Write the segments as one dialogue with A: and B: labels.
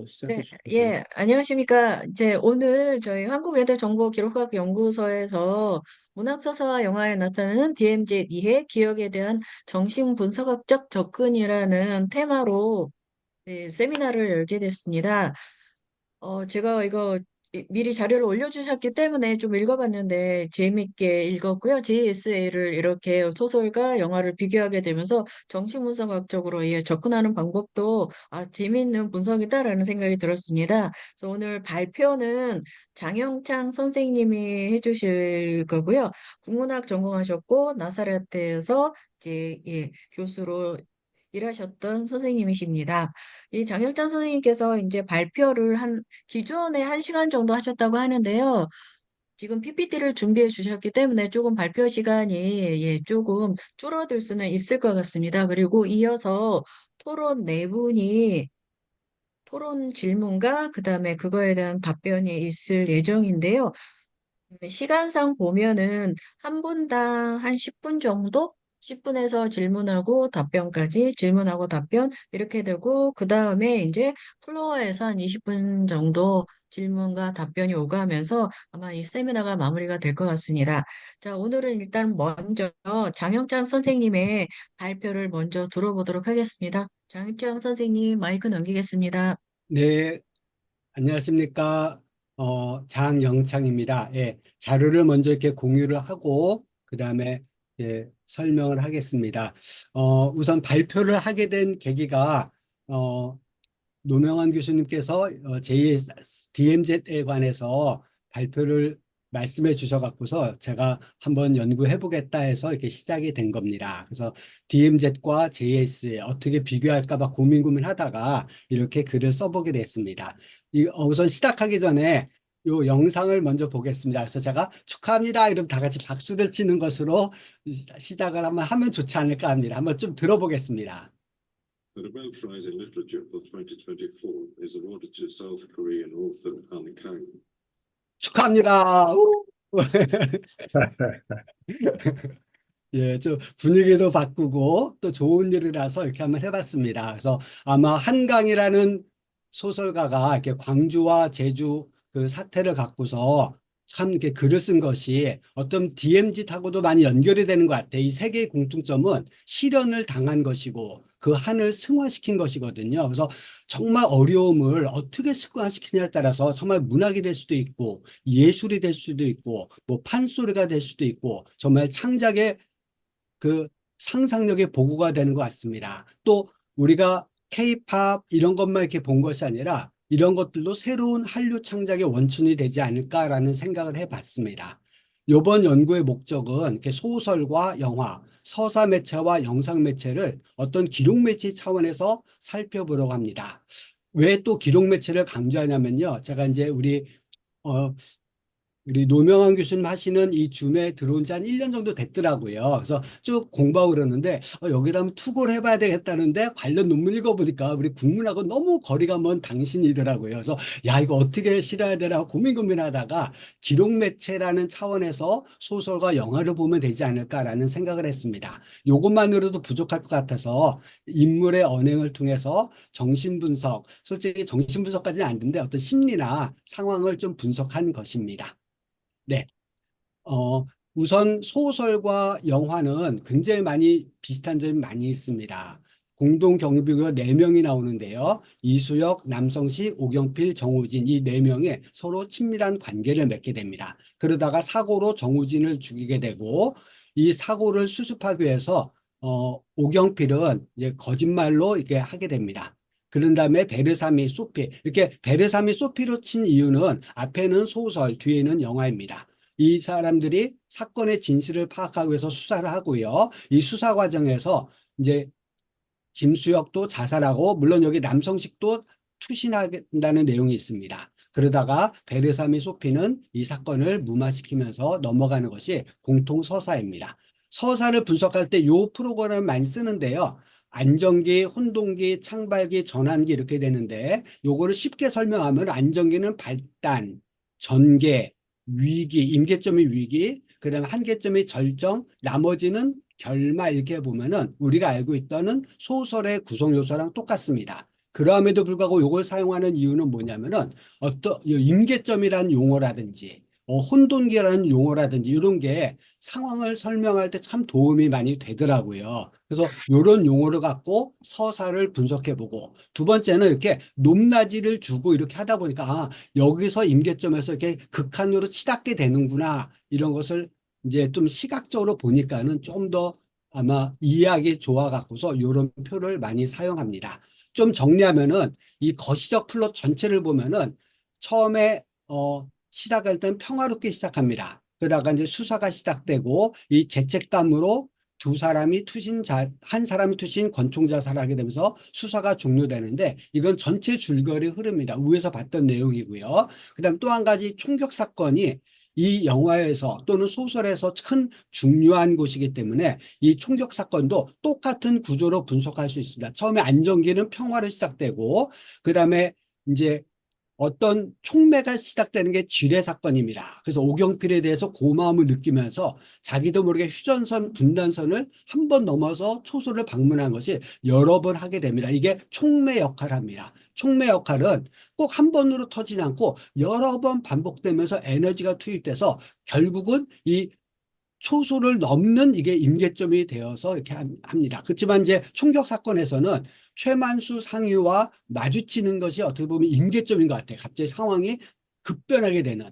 A: 시작해
B: 네,
A: 주셔도 돼요.
B: 예, 안녕하십니까. 이제 오늘 저희 한국외대정보기록학연구소에서 문학서사와 영화에 나타나는 DMZ 이해 기억에 대한 정신분석학적 접근이라는 테마로 세미나를 열게 됐습니다. 제가 이거 미리 자료를 올려주셨기 때문에 좀 읽어봤는데 재밌게 읽었고요. JSA를 이렇게 소설과 영화를 비교하게 되면서 정신분석학적으로 접근하는 방법도 재밌는 분석이다라는 생각이 들었습니다. 그래서 오늘 발표는 장영창 선생님이 해주실 거고요. 국문학 전공하셨고 나사렛대에서 교수로 일하셨던 선생님이십니다. 이 장영찬 선생님께서 이제 발표를 기존에 1시간 정도 하셨다고 하는데요. 지금 PPT를 준비해 주셨기 때문에 조금 발표 시간이 조금 줄어들 수는 있을 것 같습니다. 그리고 이어서 토론 네 분이 토론 질문과 그다음에 그거에 대한 답변이 있을 예정인데요. 시간상 보면은 한 분당 한 10분 정도? 10분에서 질문하고 답변까지 질문하고 답변 이렇게 되고 그 다음에 이제 플로어에서 한 20분 정도 질문과 답변이 오가면서 아마 이 세미나가 마무리가 될 것 같습니다. 자, 오늘은 일단 먼저 장영창 선생님의 발표를 먼저 들어보도록 하겠습니다. 장영창 선생님 마이크 넘기겠습니다.
C: 네, 안녕하십니까. 장영창입니다. 예, 자료를 먼저 이렇게 공유를 하고, 그 다음에 설명을 하겠습니다. 우선 발표를 하게 된 계기가, 어, 노명환 교수님께서 DMZ에 관해서 발표를 말씀해 주셔갖고서 제가 한번 연구해 보겠다 해서 이렇게 시작이 된 겁니다. 그래서 DMZ과 JS 어떻게 비교할까 봐 고민하다가 이렇게 글을 써보게 됐습니다. 우선 시작하기 전에 이 영상을 먼저 보겠습니다. 그래서 제가 축하합니다. 이러면 다 같이 박수를 치는 것으로 시작을 한번 하면 좋지 않을까 합니다. 한번 좀 들어보겠습니다.
A: The Nobel Prize in Literature for 2024 is awarded to South Korean author Han Kang.
C: 축하합니다. 예, 좀 분위기도 바꾸고 또 좋은 일이라서 이렇게 한번 해봤습니다. 그래서 아마 한강이라는 소설가가 이렇게 광주와 제주 그 사태를 갖고서 참 이렇게 글을 쓴 것이 어떤 DMZ하고도 많이 연결이 되는 것 같아요. 이 세 개의 공통점은 실현을 당한 것이고 그 한을 승화시킨 것이거든요. 그래서 정말 어려움을 어떻게 승화시키냐에 따라서 정말 문학이 될 수도 있고 예술이 될 수도 있고 뭐 판소리가 될 수도 있고 정말 창작의 그 상상력의 보고가 되는 것 같습니다. 또 우리가 K-팝 이런 것만 이렇게 본 것이 아니라 이런 것들도 새로운 한류 창작의 원천이 되지 않을까라는 생각을 해봤습니다. 이번 연구의 목적은 이렇게 소설과 영화, 서사 매체와 영상 매체를 어떤 기록 매체 차원에서 살펴보려고 합니다. 왜 또 기록 매체를 강조하냐면요. 제가 이제 어, 우리 노명환 교수님 하시는 이 줌에 들어온 지 한 1년 정도 됐더라고요. 그래서 쭉 공부하고 그러는데 여기다 한번 투고를 해봐야 되겠다는데 관련 논문 읽어보니까 우리 국문하고 너무 거리가 먼 당신이더라고요. 그래서 야 이거 어떻게 실어야 되나 고민하다가 기록 매체라는 차원에서 소설과 영화를 보면 되지 않을까라는 생각을 했습니다. 이것만으로도 부족할 것 같아서 인물의 언행을 통해서 정신분석, 솔직히 정신분석까지는 안 되는데 어떤 심리나 상황을 좀 분석한 것입니다. 네. 어, 우선 소설과 영화는 굉장히 많이 비슷한 점이 많이 있습니다. 공동 경비가 4명이 나오는데요. 이수역, 남성식, 오경필, 정우진 이 4명이 서로 친밀한 관계를 맺게 됩니다. 그러다가 사고로 정우진을 죽이게 되고 이 사고를 수습하기 위해서 오경필은 이제 거짓말로 이렇게 하게 됩니다. 그런 다음에 베르사미, 소피 이렇게 베르사미, 소피로 친 이유는 앞에는 소설, 뒤에는 영화입니다. 이 사람들이 사건의 진실을 파악하기 위해서 수사를 하고요. 이 수사 과정에서 이제 김수혁도 자살하고 물론 여기 남성식도 투신한다는 내용이 있습니다. 그러다가 베르사미 소피는 이 사건을 무마시키면서 넘어가는 것이 공통 서사입니다. 서사를 분석할 때 이 프로그램을 많이 쓰는데요. 안정기, 혼동기, 창발기, 전환기 이렇게 되는데 요거를 쉽게 설명하면 안정기는 발단, 전개, 위기, 임계점이 위기, 그다음에 한계점이 절정, 나머지는 결말 이렇게 보면은 우리가 알고 있던 소설의 구성 요소랑 똑같습니다. 그럼에도 불구하고 이걸 사용하는 이유는 뭐냐면은 어떤 임계점이라는 용어라든지 혼돈기라는 용어라든지 이런 게 상황을 설명할 때 참 도움이 많이 되더라고요. 그래서 이런 용어를 갖고 서사를 분석해보고 두 번째는 이렇게 높낮이를 주고 이렇게 하다 보니까 여기서 임계점에서 이렇게 극한으로 치닫게 되는구나 이런 것을 이제 좀 시각적으로 보니까는 좀 더 아마 이해하기 좋아 갖고서 이런 표를 많이 사용합니다. 좀 정리하면은 이 거시적 플롯 전체를 보면은 처음에 시작할 땐 평화롭게 시작합니다. 그러다가 이제 수사가 시작되고 이 죄책감으로 한 사람이 투신 권총 자살하게 되면서 수사가 종료되는데 이건 전체 줄거리 흐름입니다. 위에서 봤던 내용이고요. 그다음 또 한 가지 총격 사건이 이 영화에서 또는 소설에서 큰 중요한 곳이기 때문에 이 총격 사건도 똑같은 구조로 분석할 수 있습니다. 처음에 안정기는 평화로 시작되고 그다음에 이제 어떤 촉매가 시작되는 게 지뢰 사건입니다. 그래서 오경필에 대해서 고마움을 느끼면서 자기도 모르게 휴전선 분단선을 한 번 넘어서 초소를 방문한 것이 여러 번 하게 됩니다. 이게 촉매 역할을 합니다. 촉매 역할은 꼭 한 번으로 터지지 않고 여러 번 반복되면서 에너지가 투입돼서 결국은 이 초소를 넘는 이게 임계점이 되어서 이렇게 합니다. 그렇지만 이제 총격 사건에서는 최만수 상위와 마주치는 것이 어떻게 보면 임계점인 것 같아요. 갑자기 상황이 급변하게 되는.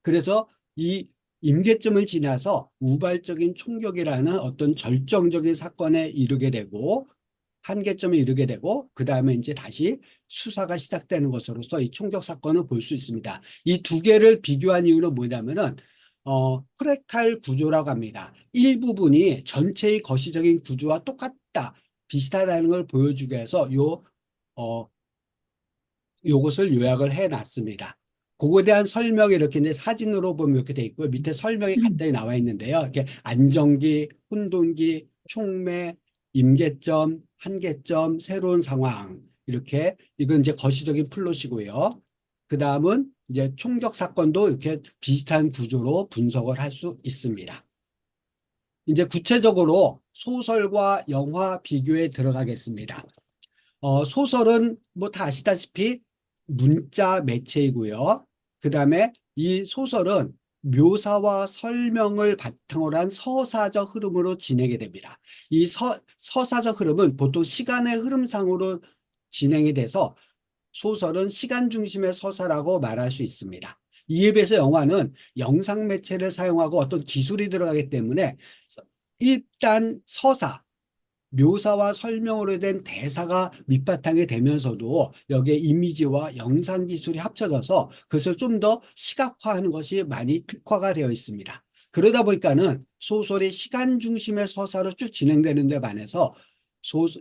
C: 그래서 이 임계점을 지나서 우발적인 총격이라는 어떤 절정적인 사건에 이르게 되고 한계점에 이르게 되고 그 다음에 이제 다시 수사가 시작되는 것으로서 이 총격 사건을 볼 수 있습니다. 이 두 개를 비교한 이유는 뭐냐면은 프랙탈 구조라고 합니다. 일부분이 전체의 거시적인 구조와 똑같다, 비슷하다는 걸 보여주기 위해서 요것을 요약을 해놨습니다. 그거에 대한 설명이 이렇게 이제 사진으로 보면 이렇게 돼 있고 밑에 설명이 간단히 나와 있는데요. 이렇게 안정기, 혼돈기, 촉매, 임계점, 한계점, 새로운 상황 이렇게 이건 이제 거시적인 플롯이고요. 그 다음은 이제 총격 사건도 이렇게 비슷한 구조로 분석을 할 수 있습니다. 이제 구체적으로 소설과 영화 비교에 들어가겠습니다. 소설은 뭐 다 아시다시피 문자 매체이고요. 그 다음에 이 소설은 묘사와 설명을 바탕으로 한 서사적 흐름으로 진행이 됩니다. 이 서사적 흐름은 보통 시간의 흐름상으로 진행이 돼서 소설은 시간 중심의 서사라고 말할 수 있습니다. 이에 비해서 영화는 영상 매체를 사용하고 어떤 기술이 들어가기 때문에 일단 서사, 묘사와 설명으로 된 대사가 밑바탕이 되면서도 여기에 이미지와 영상 기술이 합쳐져서 그것을 좀 더 시각화하는 것이 많이 특화가 되어 있습니다. 그러다 보니까는 소설이 시간 중심의 서사로 쭉 진행되는 데 반해서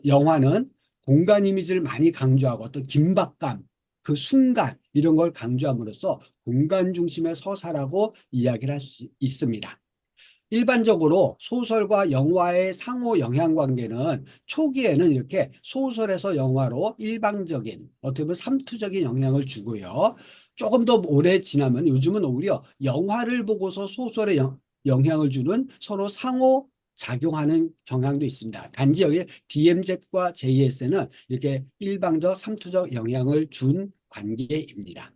C: 영화는 공간 이미지를 많이 강조하고 어떤 긴박감, 그 순간 이런 걸 강조함으로써 공간 중심의 서사라고 이야기를 할 수 있습니다. 일반적으로 소설과 영화의 상호 영향 관계는 초기에는 이렇게 소설에서 영화로 일방적인 어떻게 보면 삼투적인 영향을 주고요. 조금 더 오래 지나면 요즘은 오히려 영화를 보고서 소설에 영향을 주는 서로 상호 작용하는 경향도 있습니다. 단지 여기 DMZ과 JS는 이렇게 일방적 삼투적 영향을 준 관계입니다.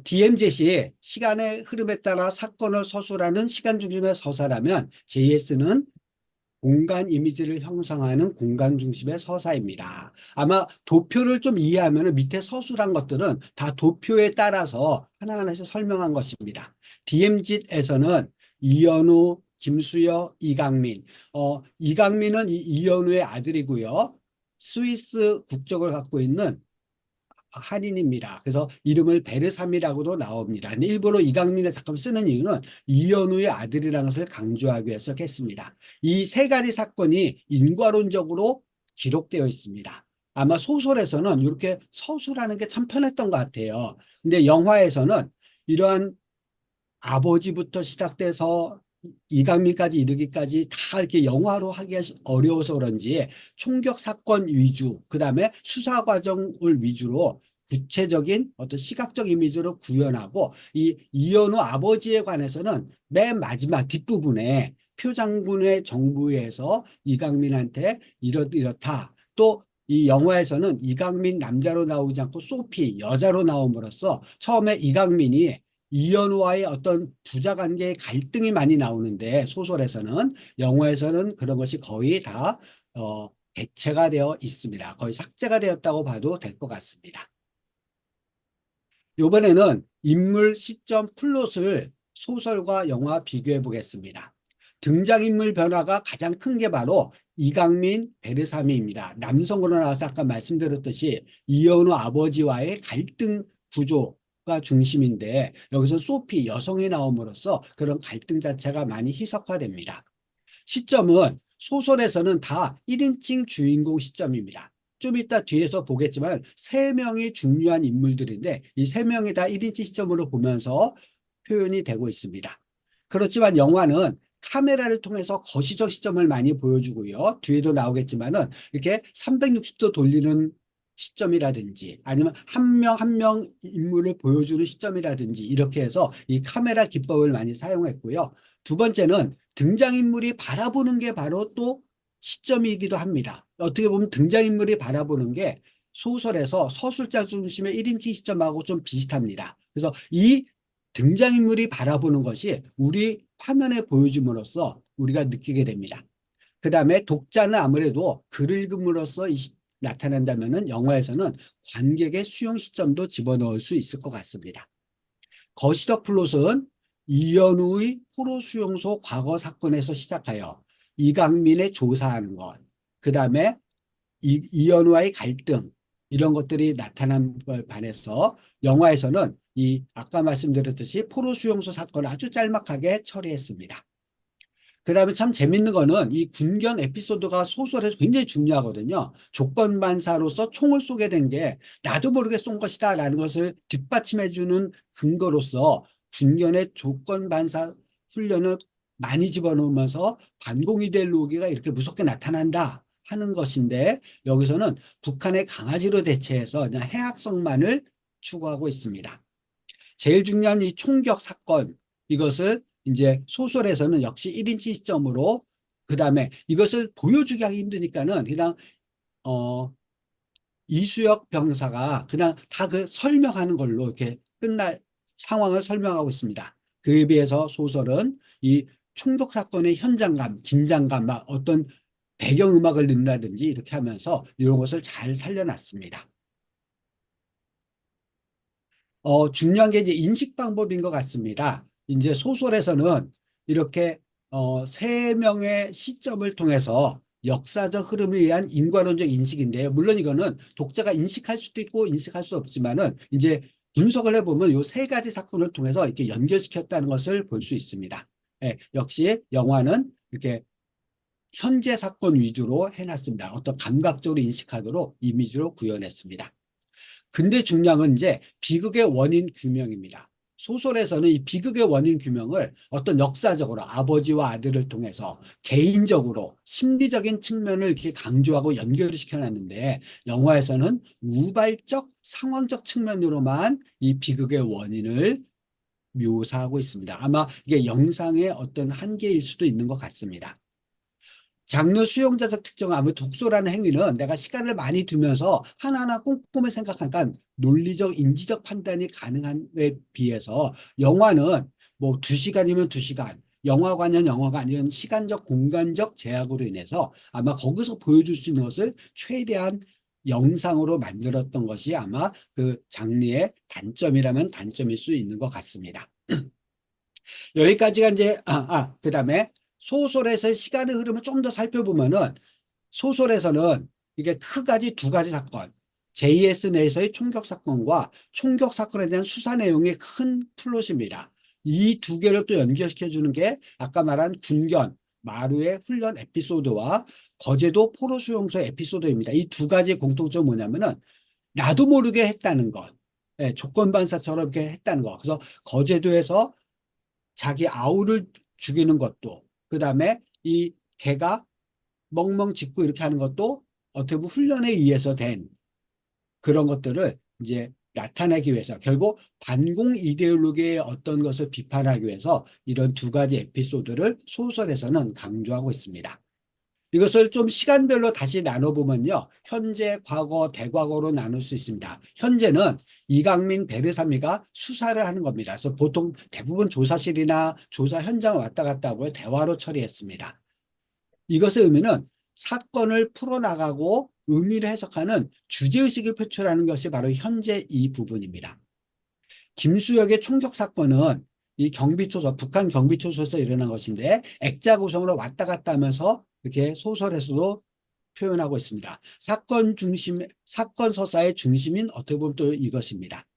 C: DMZ이 시간의 흐름에 따라 사건을 서술하는 시간 중심의 서사라면 JS는 공간 이미지를 형성하는 공간 중심의 서사입니다. 아마 도표를 좀 이해하면 밑에 서술한 것들은 다 도표에 따라서 하나하나씩 설명한 것입니다. DMZ에서는 이현우, 김수여, 이강민. 이강민은 이현우의 아들이고요. 스위스 국적을 갖고 있는 한인입니다. 그래서 이름을 베르삼이라고도 나옵니다. 근데 일부러 이강민을 잠깐 쓰는 이유는 이현우의 아들이라는 것을 강조하기 위해서 했습니다. 이 세 가지 사건이 인과론적으로 기록되어 있습니다. 아마 소설에서는 이렇게 서술하는 게 참 편했던 것 같아요. 근데 영화에서는 이러한 아버지부터 시작돼서 이강민까지 이르기까지 다 이렇게 영화로 하기가 어려워서 그런지 총격 사건 위주, 그 다음에 수사 과정을 위주로 구체적인 어떤 시각적 이미지로 구현하고 이 이현우 아버지에 관해서는 맨 마지막 뒷부분에 표 장군의 정부에서 이강민한테 이렇다. 또 이 영화에서는 이강민 남자로 나오지 않고 소피 여자로 나옴으로써 처음에 이강민이 이현우와의 어떤 부자 관계의 갈등이 많이 나오는데 소설에서는, 영화에서는 그런 것이 거의 다 대체가 되어 있습니다. 거의 삭제가 되었다고 봐도 될 것 같습니다. 이번에는 인물, 시점, 플롯을 소설과 영화 비교해 보겠습니다. 등장인물 변화가 가장 큰 게 바로 이강민, 베르사미입니다. 남성으로 나와서 아까 말씀드렸듯이 이현우 아버지와의 갈등 구조가 중심인데, 여기서 소피 여성이 나옴으로써 그런 갈등 자체가 많이 희석화됩니다. 시점은 소설에서는 다 1인칭 주인공 시점입니다. 좀 이따 뒤에서 보겠지만 3명이 중요한 인물들인데 이 3명이 다 1인칭 시점으로 보면서 표현이 되고 있습니다. 그렇지만 영화는 카메라를 통해서 거시적 시점을 많이 보여주고요. 뒤에도 나오겠지만은 이렇게 360도 돌리는 시점이라든지 아니면 한 명 한 명 인물을 보여주는 시점이라든지 이렇게 해서 이 카메라 기법을 많이 사용했고요. 두 번째는 등장인물이 바라보는 게 바로 또 시점이기도 합니다. 어떻게 보면 등장인물이 바라보는 게 소설에서 서술자 중심의 1인칭 시점하고 좀 비슷합니다. 그래서 이 등장인물이 바라보는 것이 우리 화면에 보여줌으로써 우리가 느끼게 됩니다. 그 다음에 독자는 아무래도 글을 읽음으로써 나타난다면 영화에서는 관객의 수용 시점도 집어넣을 수 있을 것 같습니다. 거시적 플롯은 이현우의 포로 수용소 과거 사건에서 시작하여 이강민의 조사하는 것, 그 다음에 이현우와의 갈등, 이런 것들이 나타난 걸 반해서 영화에서는 이 아까 말씀드렸듯이 포로 수용소 사건을 아주 짤막하게 처리했습니다. 그 다음에 참 재밌는 거는 이 군견 에피소드가 소설에서 굉장히 중요하거든요. 조건반사로서 총을 쏘게 된 게 나도 모르게 쏜 것이다 라는 것을 뒷받침해주는 근거로서 군견의 조건반사 훈련을 많이 집어넣으면서 반공이데올로기가 이렇게 무섭게 나타난다 하는 것인데, 여기서는 북한의 강아지로 대체해서 그냥 해악성만을 추구하고 있습니다. 제일 중요한 이 총격 사건, 이것을 이제 소설에서는 역시 1인칭 시점으로, 그 다음에 이것을 보여주기 하기 힘드니까는 그냥 이수혁 병사가 그냥 다 그 설명하는 걸로 이렇게 끝날 상황을 설명하고 있습니다. 그에 비해서 소설은 이 총독 사건의 현장감, 긴장감, 막 어떤 배경음악을 넣는다든지 이렇게 하면서 이런 것을 잘 살려놨습니다. 중요한 게 이제 인식 방법인 것 같습니다. 이제 소설에서는 이렇게 3명의 시점을 통해서 역사적 흐름에 의한 인과론적 인식인데요. 물론 이거는 독자가 인식할 수도 있고 인식할 수 없지만은 이제 분석을 해보면 이 3가지 사건을 통해서 이렇게 연결시켰다는 것을 볼 수 있습니다. 예, 역시 영화는 이렇게 현재 사건 위주로 해놨습니다. 어떤 감각적으로 인식하도록 이미지로 구현했습니다. 근데 중요한 건 이제 비극의 원인 규명입니다. 소설에서는 이 비극의 원인 규명을 어떤 역사적으로 아버지와 아들을 통해서 개인적으로 심리적인 측면을 이렇게 강조하고 연결을 시켜놨는데, 영화에서는 우발적 상황적 측면으로만 이 비극의 원인을 묘사하고 있습니다. 아마 이게 영상의 어떤 한계일 수도 있는 것 같습니다. 장르 수용자적 특징은 아무래도 독서라는 행위는 내가 시간을 많이 두면서 하나하나 꼼꼼히 생각하니까 논리적, 인지적 판단이 가능한 데 비해서 영화는 뭐 2시간이면 2시간, 영화관이면 영화관, 아니면 시간적, 공간적 제약으로 인해서 아마 거기서 보여줄 수 있는 것을 최대한 영상으로 만들었던 것이 아마 그 장르의 단점이라면 단점일 수 있는 것 같습니다. 여기까지가 이제 그다음에 소설에서의 시간의 흐름을 좀 더 살펴보면은 소설에서는 이게 크가지 2가지 사건, JS 내에서의 총격 사건과 총격 사건에 대한 수사 내용이 큰 플롯입니다. 이 2개를 또 연결시켜 주는 게 아까 말한 군견, 마루의 훈련 에피소드와 거제도 포로 수용소 에피소드입니다. 이 2가지 공통점은 뭐냐면은 나도 모르게 했다는 것, 예, 조건반사처럼 이렇게 했다는 것. 그래서 거제도에서 자기 아우를 죽이는 것도, 그 다음에 이 개가 멍멍 짖고 이렇게 하는 것도 어떻게 보면 훈련에 의해서 된 그런 것들을 이제 나타내기 위해서 결국 반공 이데올로기의 어떤 것을 비판하기 위해서 이런 두 가지 에피소드를 소설에서는 강조하고 있습니다. 이것을 좀 시간별로 다시 나눠보면요. 현재, 과거, 대과거로 나눌 수 있습니다. 현재는 이강민, 베르사미가 수사를 하는 겁니다. 그래서 보통 대부분 조사실이나 조사 현장을 왔다 갔다 하고 대화로 처리했습니다. 이것의 의미는 사건을 풀어나가고 의미를 해석하는 주제의식을 표출하는 것이 바로 현재 이 부분입니다. 김수혁의 총격 사건은 이 경비초소, 북한 경비초소에서 일어난 것인데 액자 구성으로 왔다 갔다 하면서 이렇게 소설에서도 표현하고 있습니다. 사건 서사의 중심인 어떻게 보면 또 이것입니다.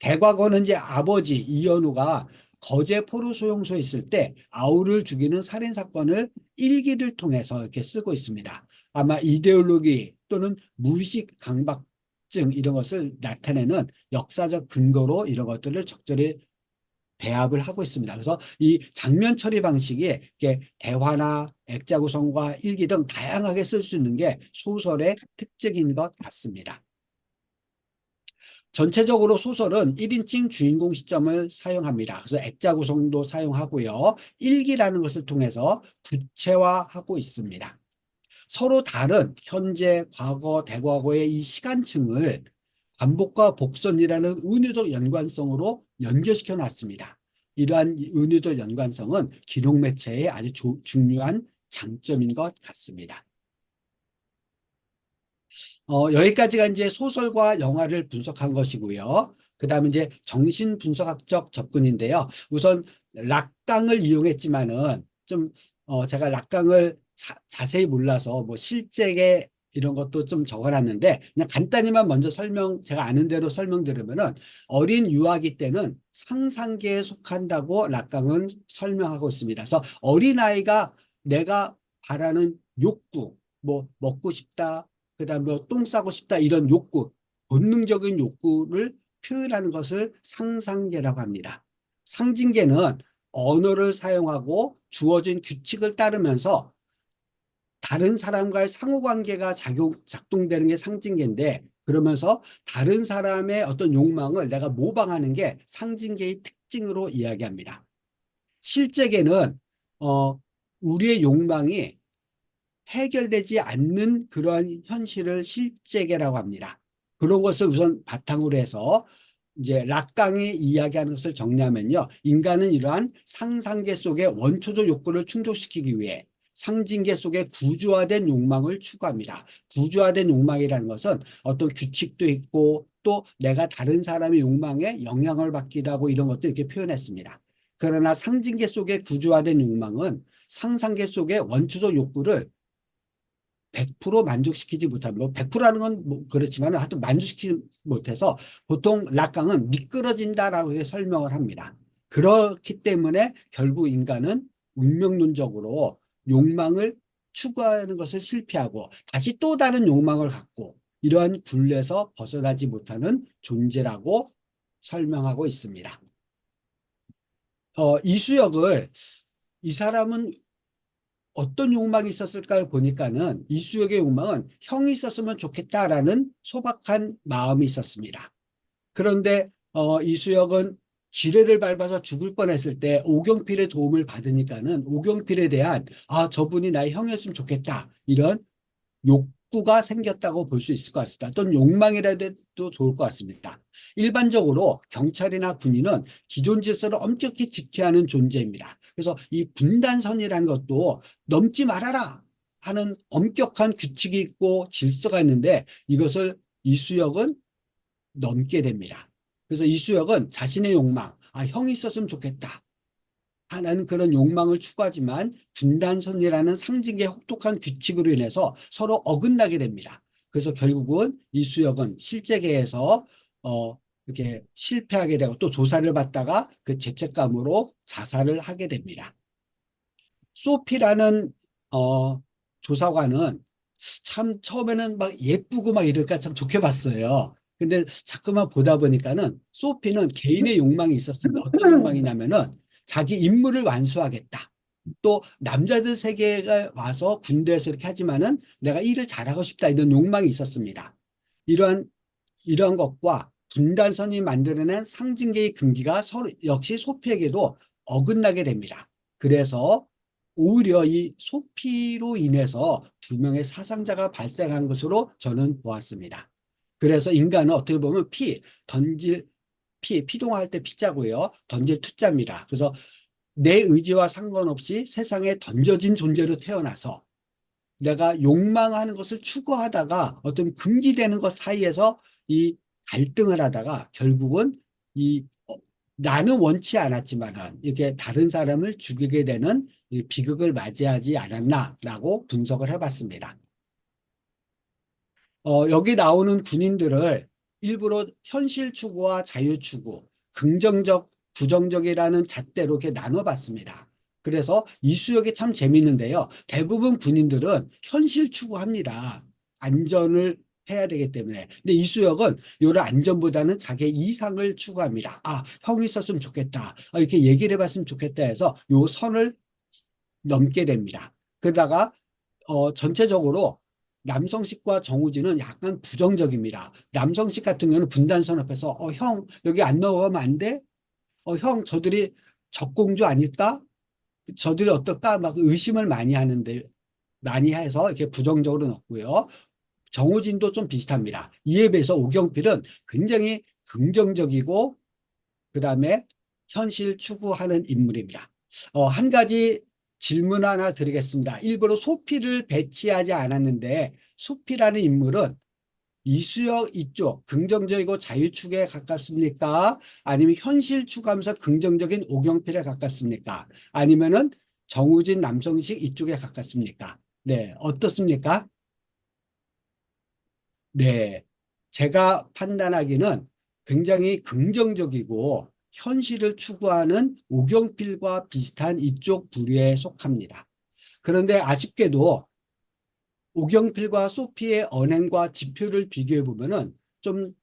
C: 대과거는 이제 아버지 이현우가 거제 포로 소용소에 있을 때 아우를 죽이는 살인 사건을 일기를 통해서 이렇게 쓰고 있습니다. 아마 이데올로기 또는 무의식 강박증 이런 것을 나타내는 역사적 근거로 이런 것들을 적절히 배합을 하고 있습니다. 그래서 이 장면 처리 방식이 이렇게 대화나 액자 구성과 일기 등 다양하게 쓸 수 있는 게 소설의 특징인 것 같습니다. 전체적으로 소설은 1인칭 주인공 시점을 사용합니다. 그래서 액자 구성도 사용하고요. 일기라는 것을 통해서 구체화하고 있습니다. 서로 다른 현재, 과거, 대과거의 이 시간층을 반복과 복선이라는 은유적 연관성으로 연결시켜 놨습니다. 이러한 은유적 연관성은 기록 매체의 아주 중요한 장점인 것 같습니다. 여기까지가 이제 소설과 영화를 분석한 것이고요. 그 다음에 이제 정신분석학적 접근인데요. 우선 락강을 이용했지만은 좀 제가 락강을 자세히 몰라서 뭐 실제의 이런 것도 좀 적어놨는데 그냥 간단히만 먼저 제가 아는 대로 설명드리면은 어린 유아기 때는 상상계에 속한다고 락강은 설명하고 있습니다. 그래서 어린아이가 내가 바라는 욕구, 뭐 먹고 싶다, 그다음에 뭐 똥 싸고 싶다 이런 욕구, 본능적인 욕구를 표현하는 것을 상상계라고 합니다. 상징계는 언어를 사용하고 주어진 규칙을 따르면서 다른 사람과의 상호관계가 작동되는 게 상징계인데 그러면서 다른 사람의 어떤 욕망을 내가 모방하는 게 상징계의 특징으로 이야기합니다. 실제계는 우리의 욕망이 해결되지 않는 그러한 현실을 실제계라고 합니다. 그런 것을 우선 바탕으로 해서 이제 락강이 이야기하는 것을 정리하면요. 인간은 이러한 상상계 속의 원초적 욕구를 충족시키기 위해 상징계 속에 구조화된 욕망을 추구합니다. 구조화된 욕망이라는 것은 어떤 규칙도 있고 또 내가 다른 사람의 욕망에 영향을 받기도 하고 이런 것도 이렇게 표현했습니다. 그러나 상징계 속의 구조화된 욕망은 상상계 속의 원초적 욕구를 100% 만족시키지 못합니다. 100%라는 건 뭐 그렇지만 하여튼 만족시키지 못해서 보통 락강은 미끄러진다라고 설명을 합니다. 그렇기 때문에 결국 인간은 운명론적으로 욕망을 추구하는 것을 실패하고 다시 또 다른 욕망을 갖고 이러한 굴레에서 벗어나지 못하는 존재라고 설명하고 있습니다. 이수역을 이 사람은 어떤 욕망이 있었을까를 보니까는 이수역의 욕망은 형이 있었으면 좋겠다라는 소박한 마음이 있었습니다. 그런데 이수역은 지뢰를 밟아서 죽을 뻔했을 때 오경필의 도움을 받으니까는 오경필에 대한 저분이 나의 형이었으면 좋겠다 이런 욕구가 생겼다고 볼 수 있을 것 같습니다. 또는 욕망이라도 좋을 것 같습니다. 일반적으로 경찰이나 군인은 기존 질서를 엄격히 지켜야 하는 존재입니다. 그래서 이 분단선이라는 것도 넘지 말아라 하는 엄격한 규칙이 있고 질서가 있는데 이것을 이수역은 넘게 됩니다. 그래서 이수역은 자신의 욕망, 형이 있었으면 좋겠다 하는 그런 욕망을 추구하지만 분단선이라는 상징의 혹독한 규칙으로 인해서 서로 어긋나게 됩니다. 그래서 결국은 이수역은 실제계에서 이렇게 실패하게 되고 또 조사를 받다가 그 죄책감으로 자살을 하게 됩니다. 소피라는 조사관은 참 처음에는 막 예쁘고 막 이럴까 참 좋게 봤어요. 근데 자꾸만 보다 보니까는 소피는 개인의 욕망이 있었습니다. 어떤 욕망이냐면은 자기 임무를 완수하겠다. 또 남자들 세계가 와서 군대에서 이렇게 하지만은 내가 일을 잘하고 싶다 이런 욕망이 있었습니다. 이러한 것과 분단선이 만들어낸 상징계의 금기가 서로 역시 소피에게도 어긋나게 됩니다. 그래서 오히려 이 소피로 인해서 두 명의 사상자가 발생한 것으로 저는 보았습니다. 그래서 인간은 어떻게 보면 피동할 때 피자고요. 던질 투자입니다. 그래서 내 의지와 상관없이 세상에 던져진 존재로 태어나서 내가 욕망하는 것을 추구하다가 어떤 금기되는 것 사이에서 이 갈등을 하다가 결국은 나는 원치 않았지만은 이렇게 다른 사람을 죽이게 되는 이 비극을 맞이하지 않았나라고 분석을 해봤습니다. 여기 나오는 군인들을 일부러 현실 추구와 자유 추구, 긍정적, 부정적이라는 잣대로 이렇게 나눠봤습니다. 그래서 이수역이 참 재밌는데요. 대부분 군인들은 현실 추구합니다. 안전을 해야 되기 때문에. 근데 이수역은 이런 안전보다는 자기의 이상을 추구합니다. 아, 형이 있었으면 좋겠다. 이렇게 얘기를 해봤으면 좋겠다 해서 요 선을 넘게 됩니다. 그러다가 전체적으로 남성식과 정우진은 약간 부정적입니다. 남성식 같은 경우는 분단선 앞에서 형 여기 안 넘어가면 안 돼? 형 저들이 적공주 아닐까? 저들이 어떨까? 막 의심을 많이 하는데 많이 해서 이렇게 부정적으로 넣고요. 정우진도 좀 비슷합니다. 이에 비해서 오경필은 굉장히 긍정적이고 그다음에 현실 추구하는 인물입니다. 한 가지 질문 하나 드리겠습니다. 일부러 소피를 배치하지 않았는데 소피라는 인물은 이수역 이쪽 긍정적이고 자유축에 가깝습니까? 아니면 현실 추구하면서 긍정적인 오경필에 가깝습니까? 아니면은 정우진 남성식 이쪽에 가깝습니까? 네, 어떻습니까? 네, 제가 판단하기는 굉장히 긍정적이고 현실을 추구하는 오경필과 비슷한 이쪽 부류에 속합니다. 그런데 아쉽게도 오경필과 소피의 언행과 지표를 비교해 보면은 좀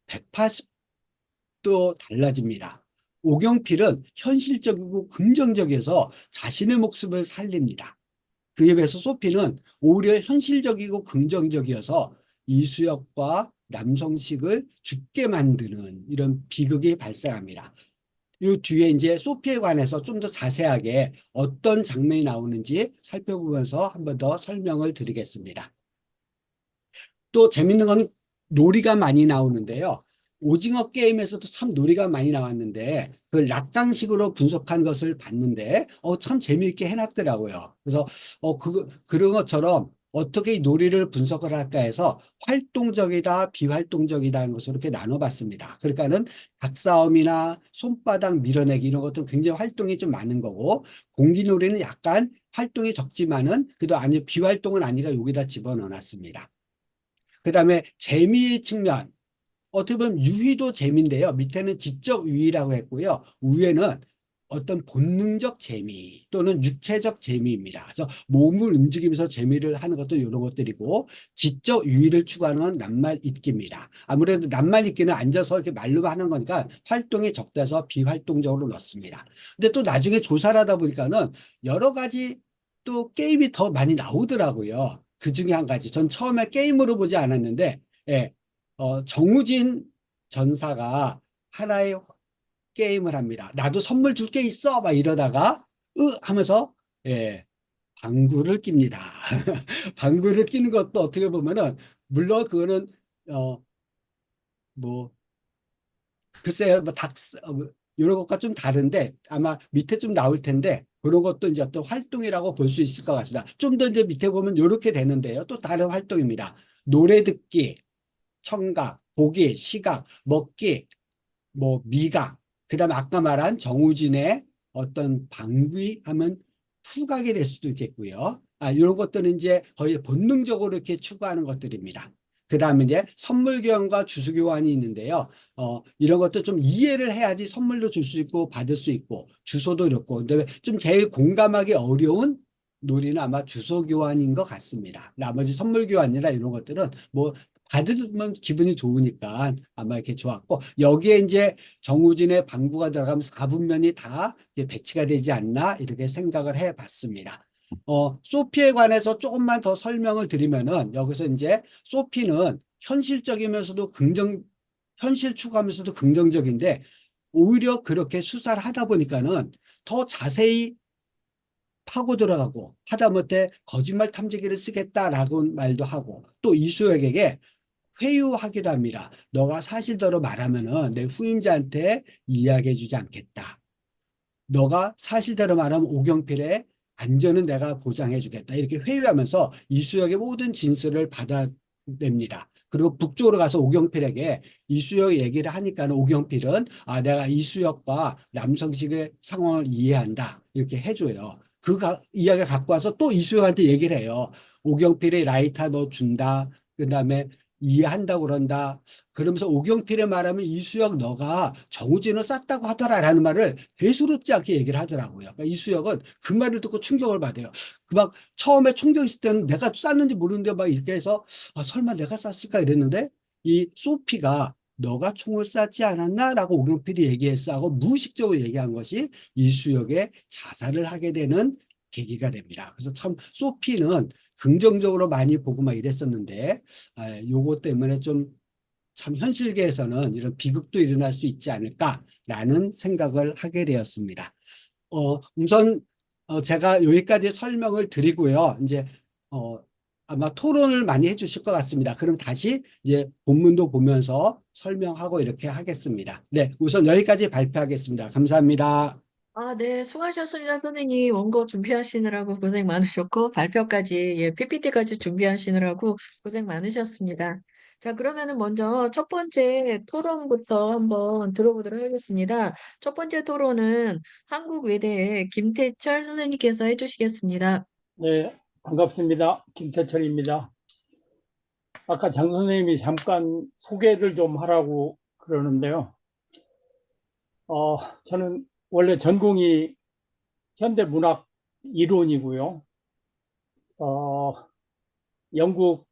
C: 180도 달라집니다. 오경필은 현실적이고 긍정적이어서 자신의 목숨을 살립니다. 그에 비해서 소피는 오히려 현실적이고 긍정적이어서 이수역과 남성식을 죽게 만드는 이런 비극이 발생합니다. 이 뒤에 이제 소피에 관해서 좀 더 자세하게 어떤 장면이 나오는지 살펴보면서 한 번 더 설명을 드리겠습니다. 또 재밌는 건 놀이가 많이 나오는데요. 오징어 게임에서도 참 놀이가 많이 나왔는데 그 락장식으로 분석한 것을 봤는데 참 재미있게 해놨더라고요. 그래서 그런 것처럼 어떻게 이 놀이를 분석을 할까 해서 활동적이다, 비활동적이다는 것으로 이렇게 나눠봤습니다. 그러니까는 닭싸움이나 손바닥 밀어내기 이런 것도 굉장히 활동이 좀 많은 거고 공기놀이는 약간 활동이 적지만은 그래도 아니 비활동은 아니가 여기다 집어넣어놨습니다. 그다음에 재미 측면 어떻게 보면 유희도 재미인데요. 밑에는 지적 유희라고 했고요. 위에는 어떤 본능적 재미 또는 육체적 재미입니다. 그래서 몸을 움직이면서 재미를 하는 것도 이런 것들이고 지적 유희를 추구하는 건 낱말 읽기입니다. 아무래도 낱말 읽기는 앉아서 이렇게 말로만 하는 거니까 활동이 적대서 비활동적으로 넣습니다. 근데 또 나중에 조사를 하다 보니까는 여러 가지 또 게임이 더 많이 나오더라고요. 그 중에 한 가지. 전 처음에 게임으로 보지 않았는데 예, 정우진 전사가 하나의 게임을 합니다. 나도 선물 줄 게 있어 막 이러다가 하면서 예, 방구를 낍니다. 방구를 끼는 것도 어떻게 보면은 물론 그거는 뭐 글쎄요 이런 것과 좀 다른데 아마 밑에 좀 나올 텐데 그런 것도 이제 어떤 활동이라고 볼 수 있을 것 같습니다. 좀 더 이제 밑에 보면 이렇게 되는데요. 또 다른 활동입니다. 노래 듣기, 청각, 보기, 시각, 먹기, 뭐 미각, 그다음에 아까 말한 정우진의 어떤 방귀 하면 후각이 될 수도 있겠고요. 이런 것들은 이제 거의 본능적으로 이렇게 추구하는 것들입니다. 그다음에 이제 선물 교환과 주소 교환이 있는데요. 이런 것도 좀 이해를 해야지 선물도 줄 수 있고 받을 수 있고 주소도 이렇고. 근데 좀 제일 공감하기 어려운 놀이는 아마 주소 교환인 것 같습니다. 나머지 선물 교환이나 이런 것들은 뭐 받으면 기분이 좋으니까 아마 이렇게 좋았고 여기에 이제 정우진의 방구가 들어가면 4분면이 다 배치가 되지 않나 이렇게 생각을 해봤습니다. 소피에 관해서 조금만 더 설명을 드리면은 여기서 이제 소피는 현실적이면서도 현실 추구하면서도 긍정적인데 오히려 그렇게 수사를 하다 보니까는 더 자세히 파고 들어가고 하다못해 거짓말 탐지기를 쓰겠다라고 말도 하고 또 이수혁에게 회유하기도 합니다. 너가 사실대로 말하면은 내 후임자한테 이야기해주지 않겠다. 너가 사실대로 말하면 오경필의 안전은 내가 보장해주겠다. 이렇게 회유하면서 이수혁의 모든 진술을 받아냅니다. 그리고 북쪽으로 가서 오경필에게 이수혁 얘기를 하니까는 오경필은 내가 이수혁과 남성식의 상황을 이해한다. 이렇게 해줘요. 이야기 갖고 와서 또 이수혁한테 얘기를 해요. 오경필이 라이터 너 준다. 그다음에 이해한다고 그런다. 그러면서 오경필의 말하면 이수혁 너가 정우진을 쌌다고 하더라라는 말을 대수롭지 않게 얘기를 하더라고요. 그러니까 이수혁은 그 말을 듣고 충격을 받아요. 그 막 처음에 총격 있을 때는 내가 쌌는지 모르는데 막 이렇게 해서 설마 내가 쌌을까 이랬는데 이 소피가 너가 총을 쐈지 않았나라고 오경필이 얘기했어 하고 무의식적으로 얘기한 것이 이수혁의 자살을 하게 되는 계기가 됩니다. 그래서 참 소피는 긍정적으로 많이 보고 막 이랬었는데 요거 때문에 좀 참 현실계에서는 이런 비극도 일어날 수 있지 않을까라는 생각을 하게 되었습니다. 우선 제가 여기까지 설명을 드리고요. 이제 아마 토론을 많이 해주실 것 같습니다. 그럼 다시 이제 본문도 보면서 설명하고 이렇게 하겠습니다. 네, 우선 여기까지 발표하겠습니다. 감사합니다.
B: 네, 수고하셨습니다, 선생님. 원고 준비하시느라고 고생 많으셨고, 발표까지, PPT까지 준비하시느라고 고생 많으셨습니다. 자, 그러면은 먼저 첫 번째 토론부터 한번 들어보도록 하겠습니다. 첫 번째 토론은 한국외대의 김태철 선생님께서 해주시겠습니다.
D: 네, 반갑습니다. 김태철입니다. 아까 장 선생님이 잠깐 소개를 좀 하라고 그러는데요. 저는 원래 전공이 현대문학 이론이고요. 영국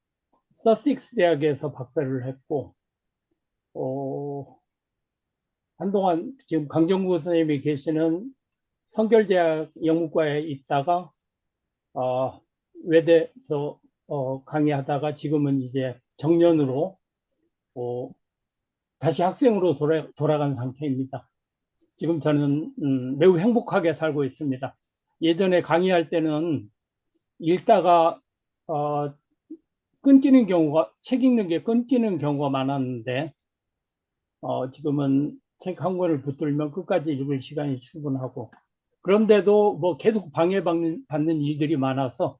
D: 서식스 대학에서 박사를 했고, 한동안 지금 강정구 선생님이 계시는 성결대학 영문과에 있다가 외대에서 강의하다가 지금은 이제 정년으로 다시 학생으로 돌아간 상태입니다. 지금 저는 매우 행복하게 살고 있습니다. 예전에 강의할 때는 읽다가 끊기는 경우가, 책 읽는 게 끊기는 경우가 많았는데 지금은 책 한 권을 붙들면 끝까지 읽을 시간이 충분하고, 그런데도 뭐 계속 방해받는 일들이 많아서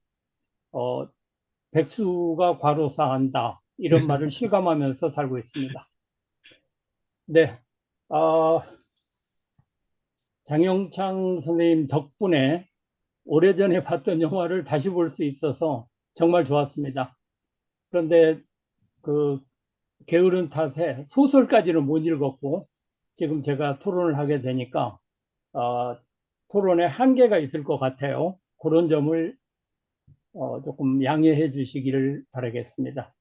D: 백수가 과로사한다 이런 말을 실감하면서 살고 있습니다. 네, 장영창 선생님 덕분에 오래전에 봤던 영화를 다시 볼 수 있어서 정말 좋았습니다. 그런데 그 게으른 탓에 소설까지는 못 읽었고 지금 제가 토론을 하게 되니까 토론에 한계가 있을 것 같아요. 그런 점을 조금 양해해 주시기를 바라겠습니다.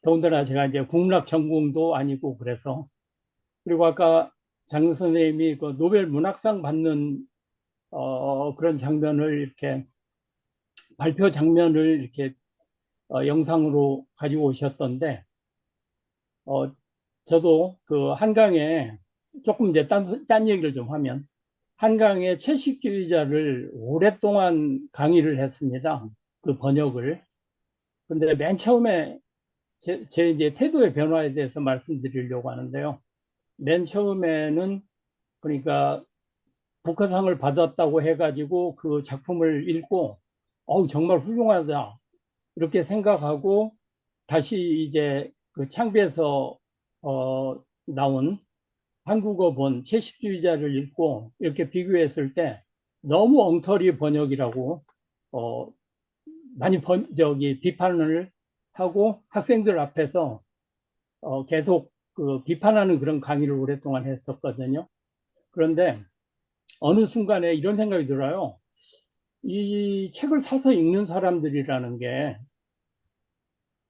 D: 더군다나 제가 이제 국문학 전공도 아니고 그래서, 그리고 아까 장 선생님이 그 노벨 문학상 받는 그런 장면을 이렇게 발표 장면을 이렇게 영상으로 가지고 오셨던데 저도 그 한강에 조금 이제 딴 얘기를 좀 하면 한강에 채식주의자를 오랫동안 강의를 했습니다. 그 번역을. 근데 맨 처음에 제 이제 태도의 변화에 대해서 말씀드리려고 하는데요. 맨 처음에는 그러니까 북한상을 받았다고 해가지고 그 작품을 읽고 정말 훌륭하다 이렇게 생각하고 다시 이제 그 창비에서 나온 한국어 본 채식주의자를 읽고 이렇게 비교했을 때 너무 엉터리 번역이라고 많이 비판을 하고 학생들 앞에서 계속 그 비판하는 그런 강의를 오랫동안 했었거든요. 그런데 어느 순간에 이런 생각이 들어요. 이 책을 사서 읽는 사람들이라는 게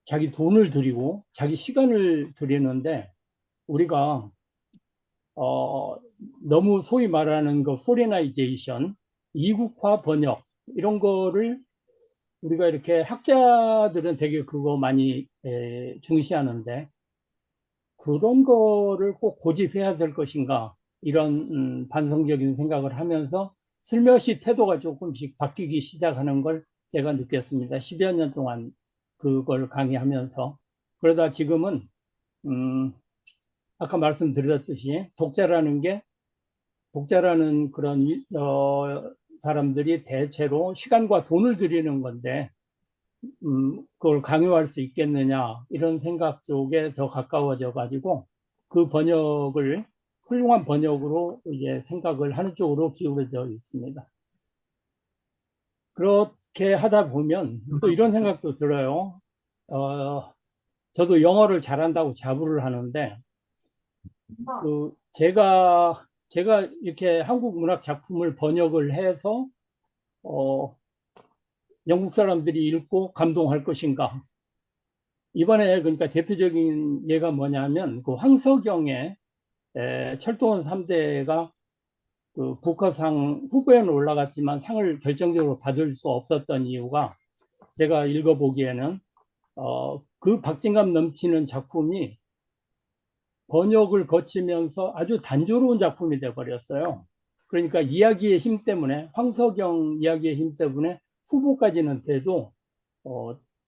D: 자기 돈을 들이고 자기 시간을 들이는데 우리가 너무 소위 말하는 그 포리나이제이션, 이국화 번역 이런 거를 우리가 이렇게 학자들은 되게 그거 많이 중시하는데 그런 거를 꼭 고집해야 될 것인가 이런 반성적인 생각을 하면서 슬며시 태도가 조금씩 바뀌기 시작하는 걸 제가 느꼈습니다. 10여 년 동안 그걸 강의하면서. 그러다 지금은 아까 말씀드렸듯이 독자라는 그런 사람들이 대체로 시간과 돈을 들이는 건데 그걸 강요할 수 있겠느냐 이런 생각 쪽에 더 가까워져 가지고 그 번역을 훌륭한 번역으로 이제 생각을 하는 쪽으로 기울어져 있습니다. 그렇게 하다 보면 또 이런 생각도 들어요. 저도 영어를 잘한다고 자부를 하는데 제가 이렇게 한국 문학 작품을 번역을 해서 영국 사람들이 읽고 감동할 것인가? 이번에 그러니까 대표적인 예가 뭐냐면 그 황석영의 철도원 3대가 그 부커상 후보에는 올라갔지만 상을 결정적으로 받을 수 없었던 이유가 제가 읽어보기에는 그 박진감 넘치는 작품이 번역을 거치면서 아주 단조로운 작품이 되어버렸어요. 그러니까 이야기의 힘 때문에 황석영 이야기의 힘 때문에 후보까지는 돼도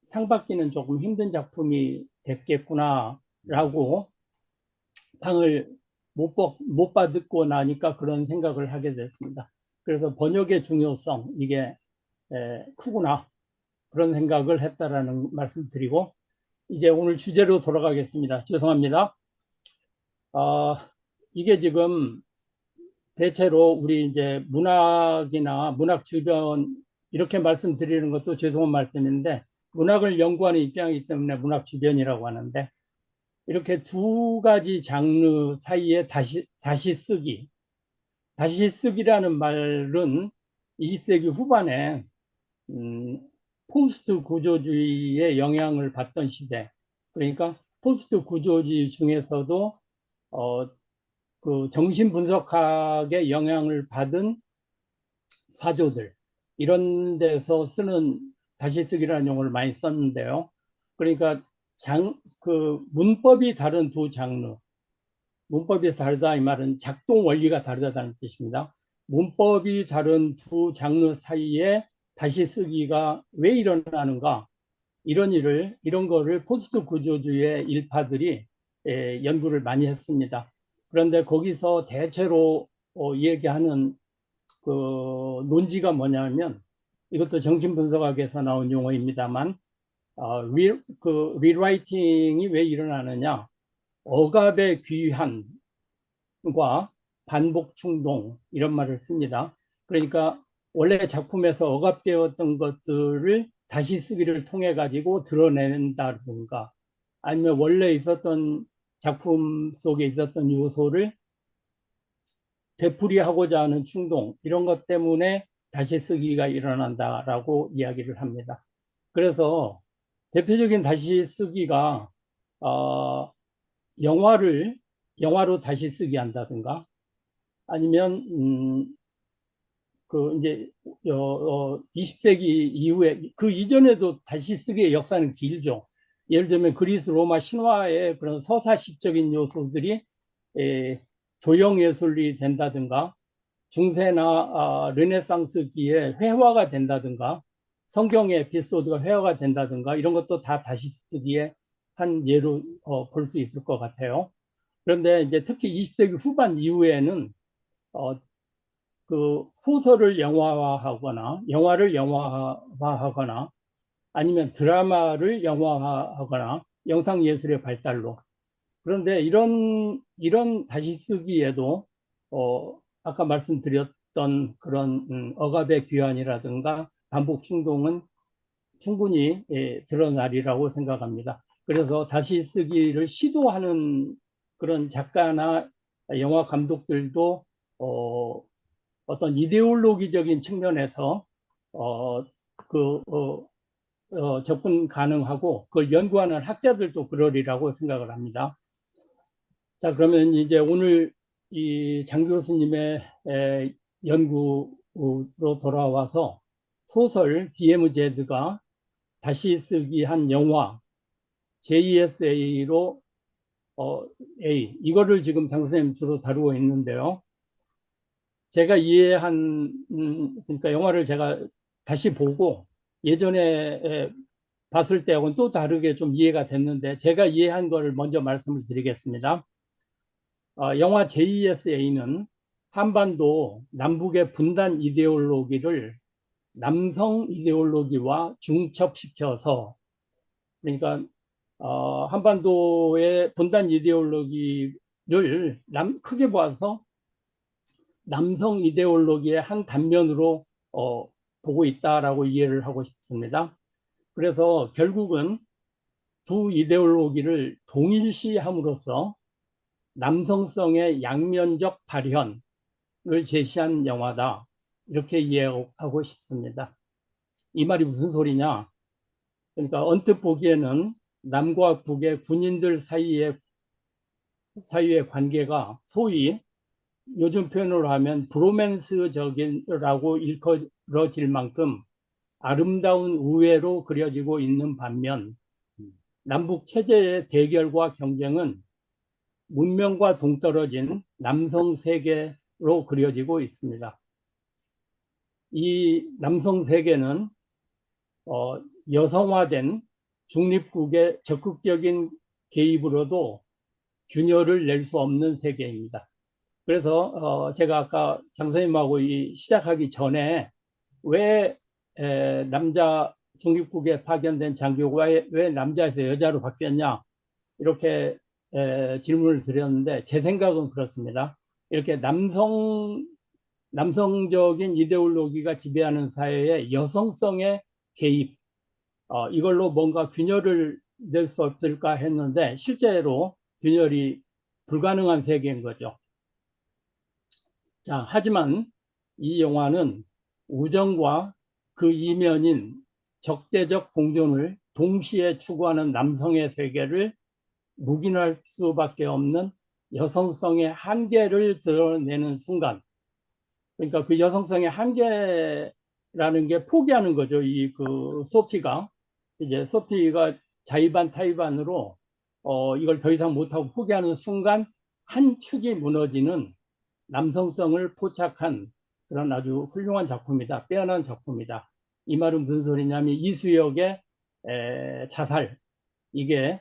D: 상 받기는 조금 힘든 작품이 됐겠구나라고 상을 못 받고 나니까 그런 생각을 하게 됐습니다. 그래서 번역의 중요성 이게 크구나 그런 생각을 했다라는 말씀 드리고 이제 오늘 주제로 돌아가겠습니다. 죄송합니다. 이게 지금 대체로 우리 이제 문학이나 문학 주변 이렇게 말씀드리는 것도 죄송한 말씀인데 문학을 연구하는 입장이기 때문에 문학 주변이라고 하는데 이렇게 두 가지 장르 사이에 다시 쓰기라는 말은 20세기 후반에 포스트 구조주의의 영향을 받던 시대 그러니까 포스트 구조주의 중에서도 그 정신분석학의 영향을 받은 사조들 이런 데서 쓰는 다시 쓰기라는 용어를 많이 썼는데요. 그러니까 그 문법이 다른 두 장르 문법이 다르다 이 말은 작동 원리가 다르다는 뜻입니다. 문법이 다른 두 장르 사이에 다시 쓰기가 왜 일어나는가 이런 거를 포스트 구조주의의 일파들이 연구를 많이 했습니다. 그런데 거기서 대체로 얘기하는 그 논지가 뭐냐면 이것도 정신분석학에서 나온 용어입니다만 그 리라이팅이 왜 일어나느냐 억압의 귀환과 반복 충동 이런 말을 씁니다. 그러니까 원래 작품에서 억압되었던 것들을 다시 쓰기를 통해 가지고 드러낸다든가 아니면 원래 있었던 작품 속에 있었던 요소를 되풀이하고자 하는 충동 이런 것 때문에 다시 쓰기가 일어난다라고 이야기를 합니다. 그래서 대표적인 다시 쓰기가 영화로 다시 쓰기 한다든가 아니면 그 이제 20세기 이후에 그 이전에도 다시 쓰기의 역사는 길죠. 예를 들면 그리스 로마 신화의 그런 서사시적인 요소들이 조형 예술이 된다든가 중세나 르네상스기에 회화가 된다든가 성경의 에피소드가 회화가 된다든가 이런 것도 다 다시 쓰기에 한 예로 볼 수 있을 것 같아요. 그런데 이제 특히 20세기 후반 이후에는 그 소설을 영화화하거나 영화를 영화화하거나 아니면 드라마를 영화화하거나 영상 예술의 발달로 그런데 이런 다시 쓰기에도 아까 말씀드렸던 그런 억압의 귀환이라든가 반복 충동은 충분히 드러나리라고 생각합니다. 그래서 다시 쓰기를 시도하는 그런 작가나 영화 감독들도 어떤 이데올로기적인 측면에서 접근 가능하고 그걸 연구하는 학자들도 그러리라고 생각을 합니다. 자, 그러면 이제 오늘 이 장 교수님의 연구로 돌아와서 소설 DMZ가 다시 쓰기 한 영화 JSA로 A 이거를 지금 장 선생님 주로 다루고 있는데요. 제가 이해한 그러니까 영화를 제가 다시 보고 예전에 봤을 때하고는 또 다르게 좀 이해가 됐는데 제가 이해한 거를 먼저 말씀을 드리겠습니다. 영화 JSA는 한반도 남북의 분단 이데올로기를 남성 이데올로기와 중첩시켜서 그러니까 한반도의 분단 이데올로기를 크게 봐서 남성 이데올로기의 한 단면으로 보고 있다라고 이해를 하고 싶습니다. 그래서 결국은 두 이데올로기를 동일시함으로써 남성성의 양면적 발현을 제시한 영화다. 이렇게 이해하고 싶습니다. 이 말이 무슨 소리냐? 그러니까 언뜻 보기에는 남과 북의 군인들 사이의 관계가 소위 요즘 표현으로 하면 브로맨스적이라고 일컬어질 만큼 아름다운 우애로 그려지고 있는 반면 남북 체제의 대결과 경쟁은 문명과 동떨어진 남성 세계로 그려지고 있습니다. 이 남성 세계는 여성화된 중립국의 적극적인 개입으로도 균열을 낼 수 없는 세계입니다. 그래서 제가 아까 장 선생님하고 시작하기 전에 왜 남자 중립국에 파견된 장교가 왜 남자에서 여자로 바뀌었냐 이렇게 질문을 드렸는데 제 생각은 그렇습니다. 이렇게 남성적인 이데올로기가 지배하는 사회에 여성성의 개입 이걸로 뭔가 균열을 낼 수 없을까 했는데 실제로 균열이 불가능한 세계인 거죠. 자, 하지만 이 영화는 우정과 그 이면인 적대적 공존을 동시에 추구하는 남성의 세계를 묵인할 수밖에 없는 여성성의 한계를 드러내는 순간, 그러니까 그 여성성의 한계라는 게 포기하는 거죠. 소피가 자의반 타의반으로 이걸 더 이상 못하고 포기하는 순간 한 축이 무너지는 남성성을 포착한 그런 아주 훌륭한 작품이다. 빼어난 작품이다. 이 말은 무슨 소리냐면 이수역의 자살 이게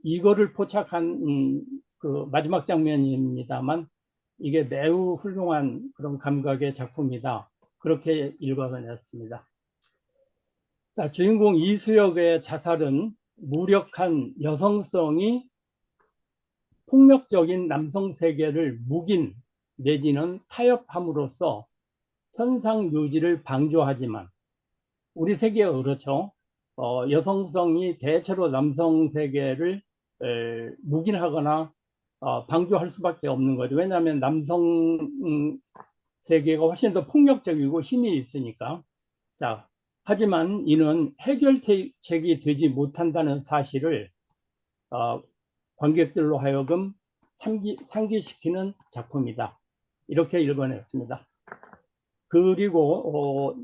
D: 이거를 포착한 그 마지막 장면입니다만 이게 매우 훌륭한 그런 감각의 작품이다. 그렇게 읽어냈습니다. 자, 주인공 이수역의 자살은 무력한 여성성이 폭력적인 남성 세계를 묵인 내지는 타협함으로써 현상 유지를 방조하지만 우리 세계가 그렇죠. 여성성이 대체로 남성 세계를 묵인하거나 방조할 수밖에 없는 거죠. 왜냐하면 남성 세계가 훨씬 더 폭력적이고 힘이 있으니까. 자, 하지만 이는 해결책이 되지 못한다는 사실을 관객들로 하여금 상기시키는 작품이다. 이렇게 읽어냈습니다. 그리고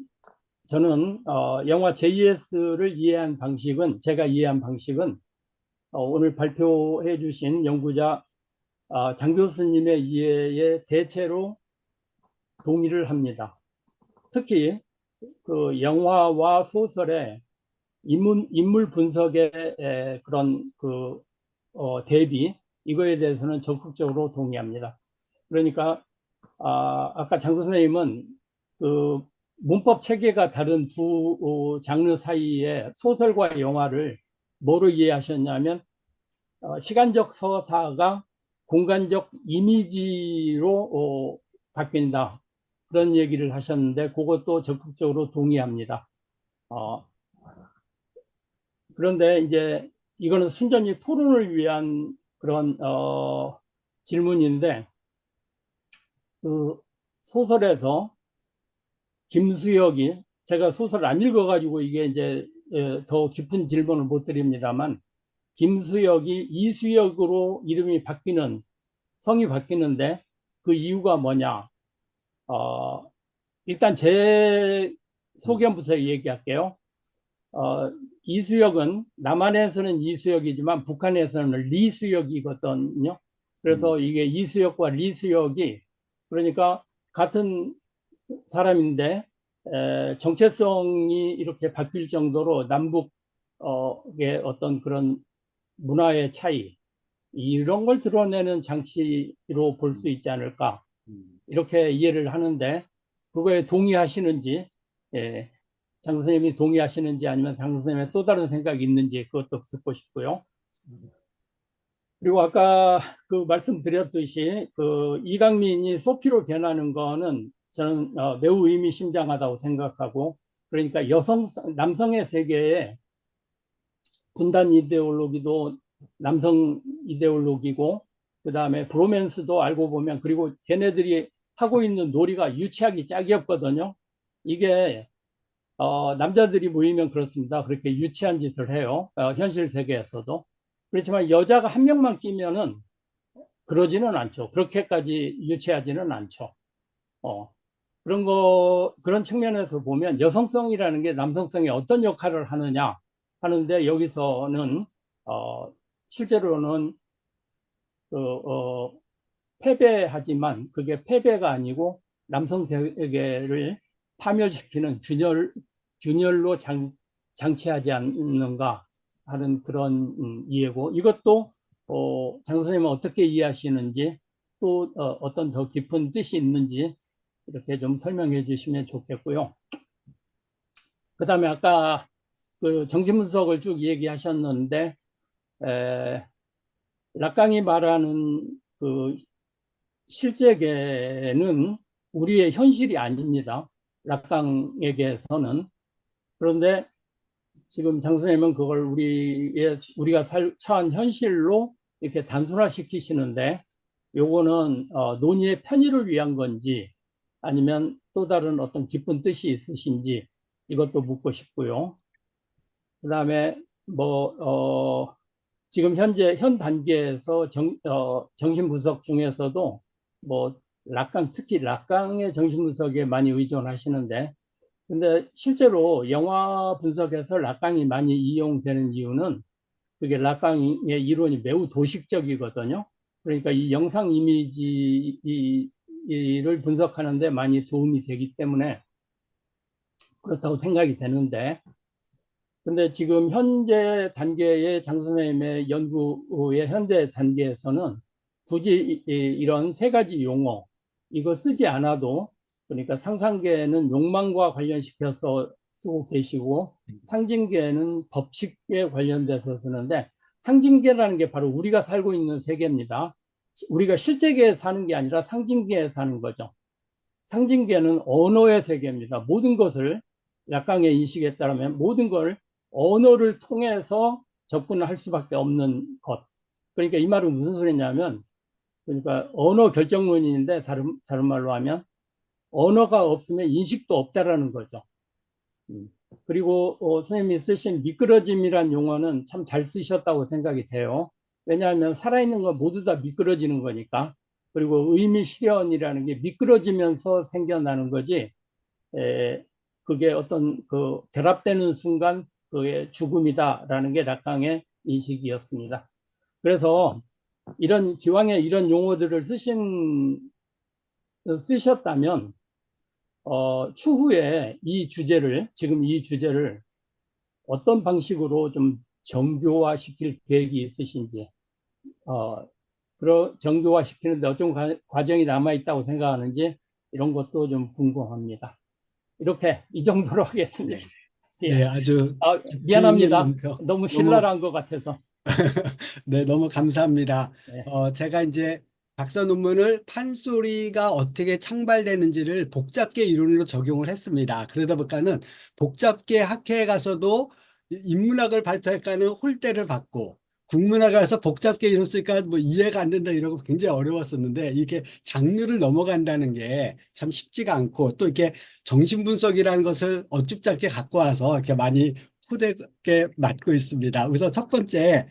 D: 저는 영화 JS를 제가 이해한 방식은 오늘 발표해 주신 연구자 장 교수님의 이해에 대체로 동의를 합니다. 특히 그 영화와 소설의 인물 분석의 그런 대비 이거에 대해서는 적극적으로 동의합니다. 그러니까 아까 장 선생님은 그 문법 체계가 다른 두 장르 사이에 소설과 영화를 뭐로 이해하셨냐면 시간적 서사가 공간적 이미지로 바뀐다. 그런 얘기를 하셨는데 그것도 적극적으로 동의합니다. 그런데 이제 이거는 순전히 토론을 위한 그런 질문인데 그 소설에서 김수혁이 제가 소설을 안 읽어가지고 이게 이제 더 깊은 질문을 못 드립니다만 김수혁이 이수혁으로 이름이 성이 바뀌는데 그 이유가 뭐냐? 일단 제 소견부터 얘기할게요. 이수역은 남한에서는 이수역이지만 북한에서는 리수역이거든요. 그래서 이게 이수역과 리수역이 그러니까 같은 사람인데 정체성이 이렇게 바뀔 정도로 남북의 어떤 그런 문화의 차이 이런 걸 드러내는 장치로 볼 수 있지 않을까 이렇게 이해를 하는데 그거에 동의하시는지 장 선생님이 동의하시는지 아니면 장 선생님의 또 다른 생각이 있는지 그것도 듣고 싶고요. 그리고 아까 그 말씀드렸듯이 그 이강민이 소피로 변하는 거는 저는 매우 의미심장하다고 생각하고 그러니까 남성의 세계에 분단 이데올로기도 남성 이데올로기고 그 다음에 브로맨스도 알고 보면 그리고 걔네들이 하고 있는 놀이가 유치하기 짝이 없거든요. 이게 남자들이 모이면 그렇습니다. 그렇게 유치한 짓을 해요. 현실 세계에서도. 그렇지만 여자가 한 명만 끼면은 그러지는 않죠. 그렇게까지 유치하지는 않죠. 그런 측면에서 보면 여성성이라는 게 남성성에 어떤 역할을 하느냐 하는데 여기서는 실제로는 패배하지만 그게 패배가 아니고 남성 세계를 파멸시키는 균열로 장치하지 않는가 하는 그런 이해고 이것도 장 선생님은 어떻게 이해하시는지 또 어떤 더 깊은 뜻이 있는지 이렇게 좀 설명해 주시면 좋겠고요. 그 다음에 아까 그 정신분석을 쭉 얘기하셨는데 락강이 말하는 그 실제계는 우리의 현실이 아닙니다. 락강에게서는. 그런데 지금 장 선생님은 그걸 우리가 처한 현실로 이렇게 단순화시키시는데 요거는 논의의 편의를 위한 건지 아니면 또 다른 어떤 깊은 뜻이 있으신지 이것도 묻고 싶고요. 그 다음에 지금 현 단계에서 정신분석 중에서도 특히 락강의 정신분석에 많이 의존하시는데 근데 실제로 영화 분석에서 락강이 많이 이용되는 이유는 그게 락강의 이론이 매우 도식적이거든요. 그러니까 이 영상 이미지를 분석하는 데 많이 도움이 되기 때문에 그렇다고 생각이 되는데 근데 지금 현재 단계의 장 선생님의 연구의 현재 단계에서는 굳이 이런 세 가지 용어 이거 쓰지 않아도 그러니까 상상계는 욕망과 관련시켜서 쓰고 계시고 상징계는 법칙에 관련돼서 쓰는데 상징계라는 게 바로 우리가 살고 있는 세계입니다. 우리가 실제계에 사는 게 아니라 상징계에 사는 거죠. 상징계는 언어의 세계입니다. 모든 것을 약강의 인식에 따르면 모든 걸 언어를 통해서 접근할 수밖에 없는 것. 그러니까 이 말은 무슨 소리냐면 그러니까 언어 결정론인데 다른 말로 하면 언어가 없으면 인식도 없다라는 거죠. 그리고 선생님이 쓰신 미끄러짐이란 용어는 참 잘 쓰셨다고 생각이 돼요. 왜냐하면 살아있는 건 모두 다 미끄러지는 거니까. 그리고 의미 실현이라는 게 미끄러지면서 생겨나는 거지. 그게 어떤 그 결합되는 순간 그게 죽음이다라는 게 락강의 인식이었습니다. 그래서 기왕에 이런 용어들을 쓰셨다면 추후에 지금 이 주제를 어떤 방식으로 좀 정교화시킬 계획이 있으신지 정교화시키는데 어떤 과정이 남아있다고 생각하는지 이런 것도 좀 궁금합니다. 이렇게 이 정도로 하겠습니다.
C: 네, 아주
D: 미안합니다.
C: 논평.
D: 너무 신랄한 것 같아서.
C: 네, 너무 감사합니다.
D: 네.
C: 제가 이제 박사 논문을 판소리가 어떻게 창발되는지를 복잡계 이론으로 적용을 했습니다. 그러다 보니까는 복잡계 학회에 가서도 인문학을 발표할까는 홀대를 받고 국문학에 가서 복잡계 이론 쓰니까 뭐 이해가 안 된다 이러고 굉장히 어려웠었는데 이게 장르를 넘어간다는 게 참 쉽지가 않고 또 이렇게 정신분석이라는 것을 어쭙지 않게 갖고 와서 이렇게 많이 호되게 맞고 있습니다. 우선 첫 번째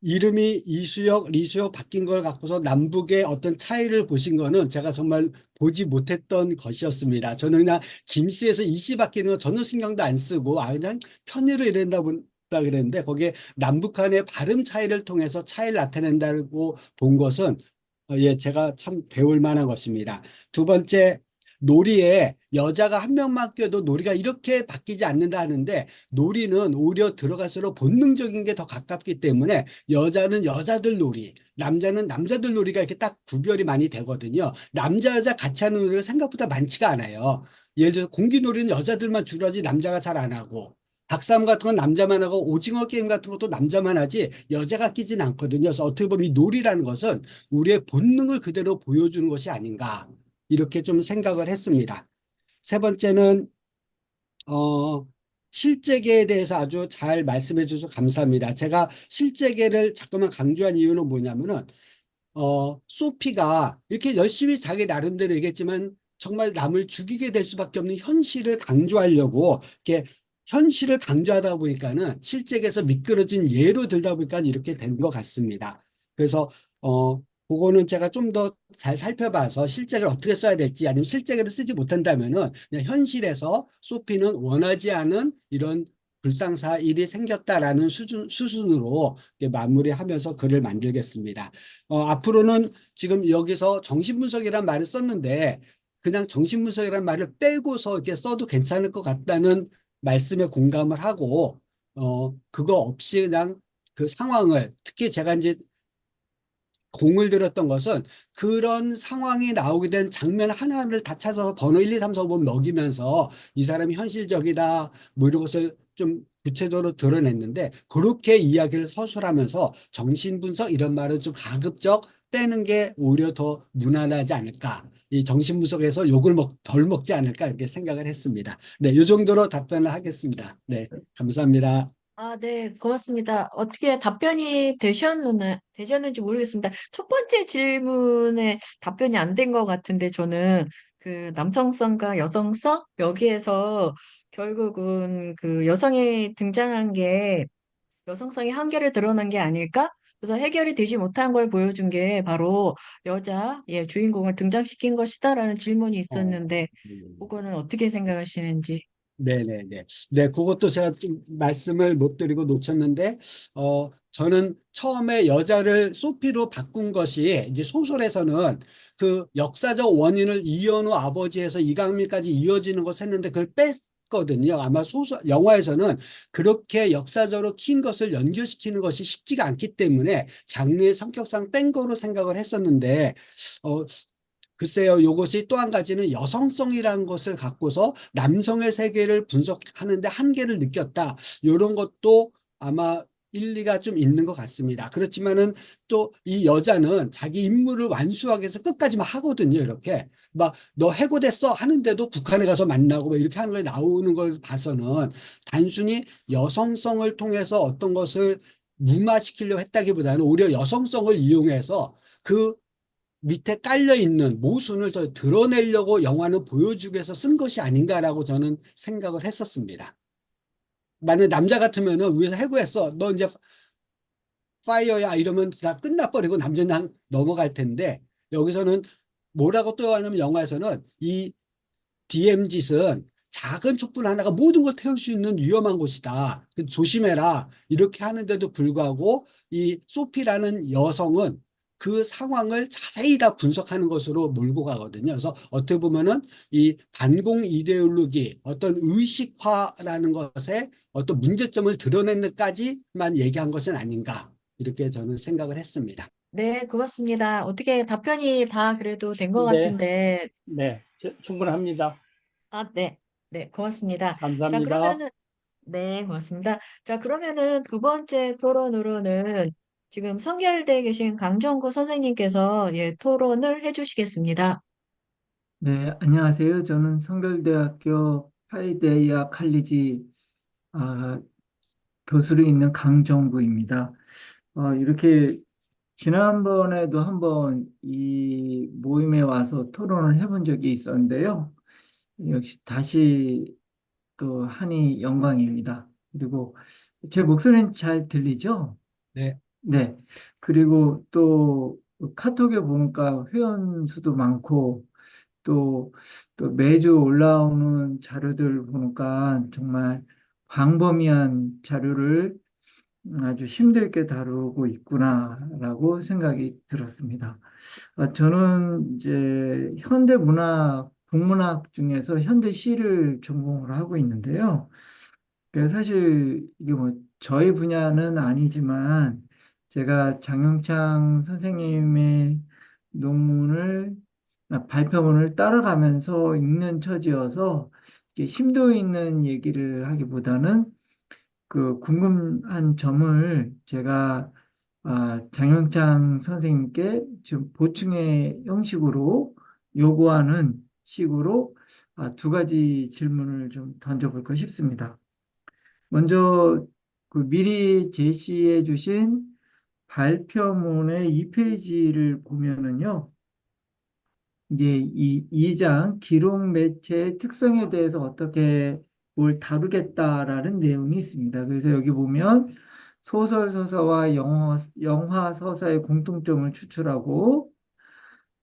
C: 이름이 이수역, 리수역 바뀐 걸 갖고서 남북의 어떤 차이를 보신 거는 제가 정말 보지 못했던 것이었습니다. 저는 그냥 김씨에서 이씨 바뀌는 거 전혀 신경도 안 쓰고 그냥 편의로 이랬나 보다 그랬는데 거기에 남북 간의 발음 차이를 통해서 차이를 나타낸다고 본 것은 예, 제가 참 배울 만한 것입니다. 두 번째, 놀이에 여자가 한 명만 껴도 놀이가 이렇게 바뀌지 않는다 하는데 놀이는 오히려 들어갈수록 본능적인 게 더 가깝기 때문에 여자는 여자들 놀이, 남자는 남자들 놀이가 이렇게 딱 구별이 많이 되거든요. 남자, 여자 같이 하는 놀이가 생각보다 많지가 않아요. 예를 들어 공기놀이는 여자들만 주로 하지 남자가 잘 안 하고 닭싸움 같은 건 남자만 하고 오징어 게임 같은 것도 남자만 하지 여자가 끼진 않거든요. 그래서 어떻게 보면 이 놀이라는 것은 우리의 본능을 그대로 보여주는 것이 아닌가 이렇게 좀 생각을 했습니다. 세 번째는 어, 실제계에 대해서 아주 잘 말씀해 주셔서 감사합니다. 제가 실제계를 자꾸만 강조한 이유는 뭐냐면은 소피가 이렇게 열심히 자기 나름대로 얘기했지만 정말 남을 죽이게 될 수밖에 없는 현실을 강조하려고 이렇게 현실을 강조하다 보니까는 실제에서 미끄러진 예로 들다 보니까 이렇게 된 것 같습니다. 그래서 그거는 제가 좀 더 잘 살펴봐서 실제를 어떻게 써야 될지 아니면 실제를 쓰지 못한다면은 그냥 현실에서 소피는 원하지 않은 이런 불상사 일이 생겼다라는 수준으로 마무리하면서 글을 만들겠습니다. 앞으로는 지금 여기서 정신분석이란 말을 썼는데 그냥 정신분석이란 말을 빼고서 이렇게 써도 괜찮을 것 같다는 말씀에 공감을 하고 그거 없이 그냥 그 상황을 특히 제가 이제 공을 들였던 것은 그런 상황이 나오게 된 장면 하나를 다 찾아서 번호 1, 2, 3, 4, 5번 먹이면서 이 사람이 현실적이다 뭐 이런 것을 좀 구체적으로 드러냈는데 그렇게 이야기를 서술하면서 정신분석 이런 말을 좀 가급적 빼는 게 오히려 더 무난하지 않을까. 이 정신분석에서 욕을 덜 먹지 않을까 이렇게 생각을 했습니다. 네, 이 정도로 답변을 하겠습니다. 네, 감사합니다.
B: 네, 고맙습니다. 어떻게 답변이 되셨는지 모르겠습니다. 첫 번째 질문에 답변이 안 된 것 같은데, 저는 그 남성성과 여성성? 여기에서 결국은 그 여성이 등장한 게 여성성의 한계를 드러난 게 아닐까? 그래서 해결이 되지 못한 걸 보여준 게 바로 주인공을 등장시킨 것이다라는 질문이
C: 어,
B: 있었는데, 그거는 어떻게 생각하시는지.
C: 네네네. 네, 그것도 제가 좀 말씀을 못 드리고 놓쳤는데, 저는 처음에 여자를 소피로 바꾼 것이 이제 소설에서는 그 역사적 원인을 이현우 아버지에서 이강민까지 이어지는 것을 했는데 그걸 뺐거든요. 아마 영화에서는 그렇게 역사적으로 킨 것을 연결시키는 것이 쉽지가 않기 때문에 장르의 성격상 뺀 거로 생각을 했었는데, 어, 글쎄요, 이것이 또 한 가지는 여성성이라는 것을 갖고서 남성의 세계를 분석하는데 한계를 느꼈다. 이런 것도 아마 일리가 좀 있는 것 같습니다. 그렇지만은 또 이 여자는 자기 임무를 완수하기 위해서 끝까지 막 하거든요. 이렇게 막 너 해고됐어 하는데도 북한에 가서 만나고 막 이렇게 하는 거 나오는 걸 봐서는 단순히 여성성을 통해서 어떤 것을 무마시키려고 했다기보다는 오히려 여성성을 이용해서 그 밑에 깔려 있는 모순을 더 드러내려고 영화는 보여주기 위해서 쓴 것이 아닌가라고 저는 생각을 했었습니다. 만약 남자 같으면은 위에서 해고했어. 너 이제 파이어야 이러면 다 끝나버리고 남자는 그냥 넘어갈 텐데 여기서는 뭐라고 또 하냐면 영화에서는 이 DM짓은 작은 촛불 하나가 모든 걸 태울 수 있는 위험한 곳이다. 조심해라. 이렇게 하는데도 불구하고 이 소피라는 여성은 그 상황을 자세히 다 분석하는 것으로 몰고 가거든요. 그래서 어떻게 보면은 이 반공 이데올로기, 어떤 의식화라는 것에 어떤 문제점을 드러낸 데까지만 얘기한 것은 아닌가. 이렇게 저는 생각을 했습니다.
B: 네, 고맙습니다. 어떻게 답변이 다 그래도 된 것
D: 네,
B: 같은데,
D: 네, 충분합니다.
B: 네, 네, 고맙습니다. 자,
D: 감사합니다.
B: 그러면은, 네, 고맙습니다. 자, 그러면은 두 번째 토론으로는 지금 선결돼 계신 강정구 선생님께서 토론을 해주시겠습니다.
E: 네, 안녕하세요. 저는 성결대학교 파이데이아 칼리지 아, 교수로 있는 강정구입니다. 이렇게 지난번에도 한번 이 모임에 와서 토론을 해본 적이 있었는데요. 역시 다시 또 하니 영광입니다. 그리고 제 목소리는 잘 들리죠?
C: 네.
E: 네. 그리고 또 카톡에 보니까 회원 수도 많고 또, 또 매주 올라오는 자료들 보니까 정말 광범위한 자료를 아주 힘들게 다루고 있구나라고 생각이 들었습니다. 저는 이제 현대문학, 북문학 중에서 현대시를 전공을 하고 있는데요. 사실 이게 뭐 저희 분야는 아니지만 제가 장영창 선생님의 논문을 발표문을 따라가면서 읽는 처지여서 이게 심도 있는 얘기를 하기보다는 그 궁금한 점을 제가 장영창 선생님께 좀 보충의 형식으로 요구하는 식으로 두 가지 질문을 좀 던져볼까 싶습니다. 먼저 그 미리 제시해 주신 발표문의 2페이지를 보면은요. 이제 이 2장 기록 매체의 특성에 대해서 어떻게 뭘 다루겠다라는 내용이 있습니다. 그래서 여기 보면 소설 서사와 영화 서사의 공통점을 추출하고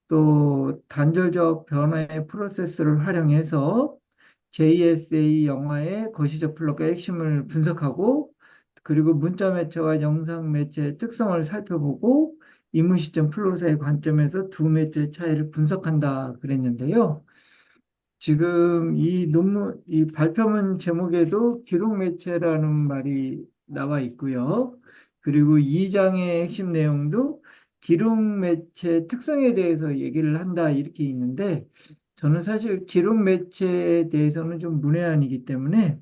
E: 또 단절적 변화의 프로세스를 활용해서 JSA 영화의 거시적 플롯과 핵심을 분석하고 그리고 문자 매체와 영상 매체의 특성을 살펴보고 이문 시점 플롯의 관점에서 두 매체의 차이를 분석한다 그랬는데요. 지금 이 논문, 이 발표문 제목에도 기록 매체라는 말이 나와 있고요. 그리고 2장의 핵심 내용도 기록 매체 특성에 대해서 얘기를 한다 이렇게 있는데 저는 사실 기록 매체에 대해서는 좀 문외한이기 때문에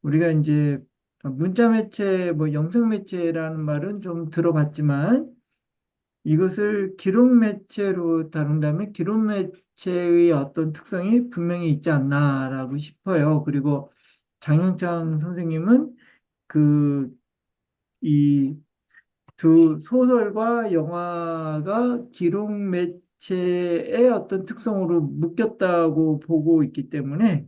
E: 우리가 이제 문자 매체, 뭐 영상 매체라는 말은 좀 들어봤지만 이것을 기록 매체로 다룬다면 기록 매체의 어떤 특성이 분명히 있지 않나라고 싶어요. 그리고 장영창 선생님은 그 이 두 소설과 영화가 기록 매체의 어떤 특성으로 묶였다고 보고 있기 때문에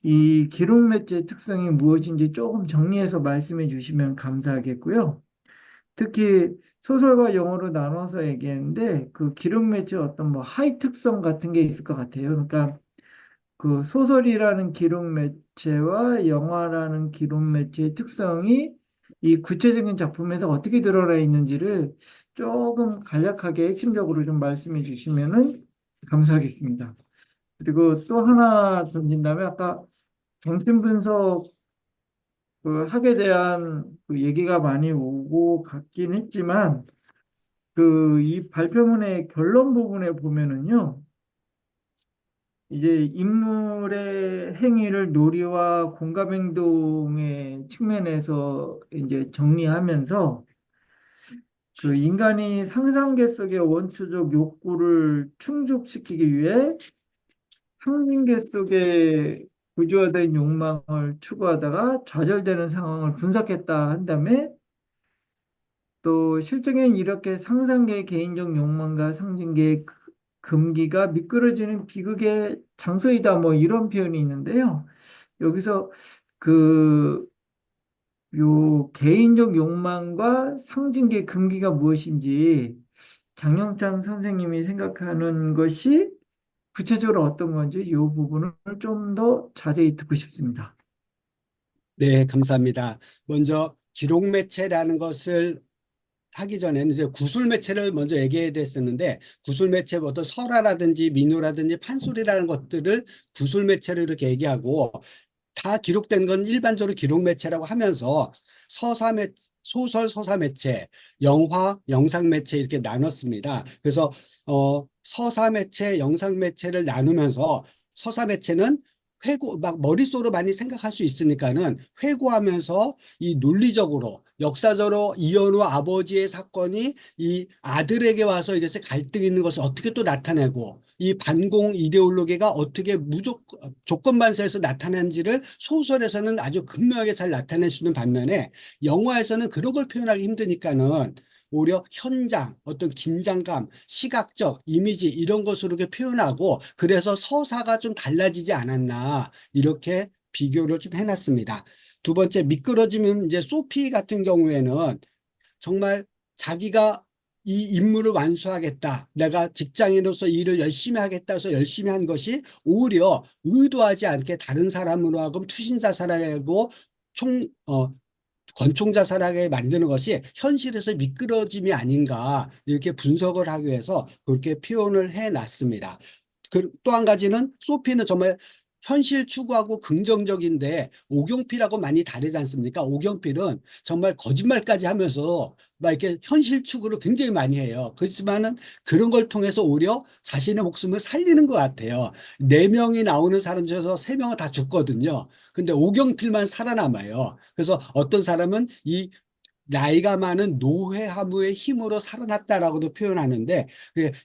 E: 이 기록 매체의 특성이 무엇인지 조금 정리해서 말씀해 주시면 감사하겠고요. 특히 소설과 영어로 나눠서 얘기했는데 그 기록 매체 어떤 뭐 하이 특성 같은 게 있을 것 같아요. 그러니까 그 소설이라는 기록 매체와 영화라는 기록 매체의 특성이 이 구체적인 작품에서 어떻게 드러나 있는지를 조금 간략하게 핵심적으로 좀 말씀해 주시면은 감사하겠습니다. 그리고 또 하나 던진다면 아까 정신분석 그 학에 대한 그 얘기가 많이 오고 갔긴 했지만 그 이 발표문의 결론 부분에 보면은요. 이제 인물의 행위를 놀이와 공감 행동의 측면에서 이제 정리하면서 그 인간이 상상계 속의 원초적 욕구를 충족시키기 위해 상징계 속에 구조화된 욕망을 추구하다가 좌절되는 상황을 분석했다 한 다음에 또 실적엔 이렇게 상상계의 개인적 욕망과 상징계의 금기가 미끄러지는 비극의 장소이다 뭐 이런 표현이 있는데요. 여기서 그 요 개인적 욕망과 상징계 금기가 무엇인지 장영창 선생님이 생각하는 것이 구체적으로 어떤 건지 이 부분을 좀 더 자세히 듣고 싶습니다.
C: 네, 감사합니다. 먼저 기록 매체라는 것을 하기 전에는 이제 구술 매체를 먼저 얘기해야 됐었는데 구술 매체부터 설화라든지 민요라든지 판소리라는 것들을 구술 매체로 이렇게 얘기하고 다 기록된 건 일반적으로 기록 매체라고 하면서 소설 서사 매체, 영화, 영상 매체 이렇게 나눴습니다. 그래서 서사 매체, 영상 매체를 나누면서 서사 매체는 회고 막 머릿속으로 많이 생각할 수 있으니까는 회고하면서 이 논리적으로 역사적으로 이현우 아버지의 사건이 이 아들에게 와서 이것에 갈등이 있는 것을 어떻게 또 나타내고 이 반공 이데올로기가 어떻게 조건 반사에서 나타난지를 소설에서는 아주 극명하게 잘 나타낼 수 있는 반면에 영화에서는 그런 걸 표현하기 힘드니까는 오히려 현장, 어떤 긴장감, 시각적, 이미지 이런 것으로 이렇게 표현하고 그래서 서사가 좀 달라지지 않았나 이렇게 비교를 좀 해놨습니다. 두 번째 미끄러지면 이제 소피 같은 경우에는 정말 자기가 이 임무를 완수하겠다. 내가 직장인으로서 일을 열심히 하겠다 해서 열심히 한 것이 오히려 의도하지 않게 다른 사람으로 하여금 투신자살하고 권총자살하게 만드는 것이 현실에서 미끄러짐이 아닌가 이렇게 분석을 하기 위해서 그렇게 표현을 해놨습니다. 또 한 가지는 소피는 정말 현실 추구하고 긍정적인데 오경필하고 많이 다르지 않습니까? 오경필은 정말 거짓말까지 하면서 막 이렇게 현실 추구를 굉장히 많이 해요. 그렇지만은 그런 걸 통해서 오히려 자신의 목숨을 살리는 것 같아요. 네 명이 나오는 사람 중에서 세 명은 다 죽거든요. 근데 오경필만 살아남아요. 그래서 어떤 사람은 이 나이가 많은 노회하무의 힘으로 살아났다라고도 표현하는데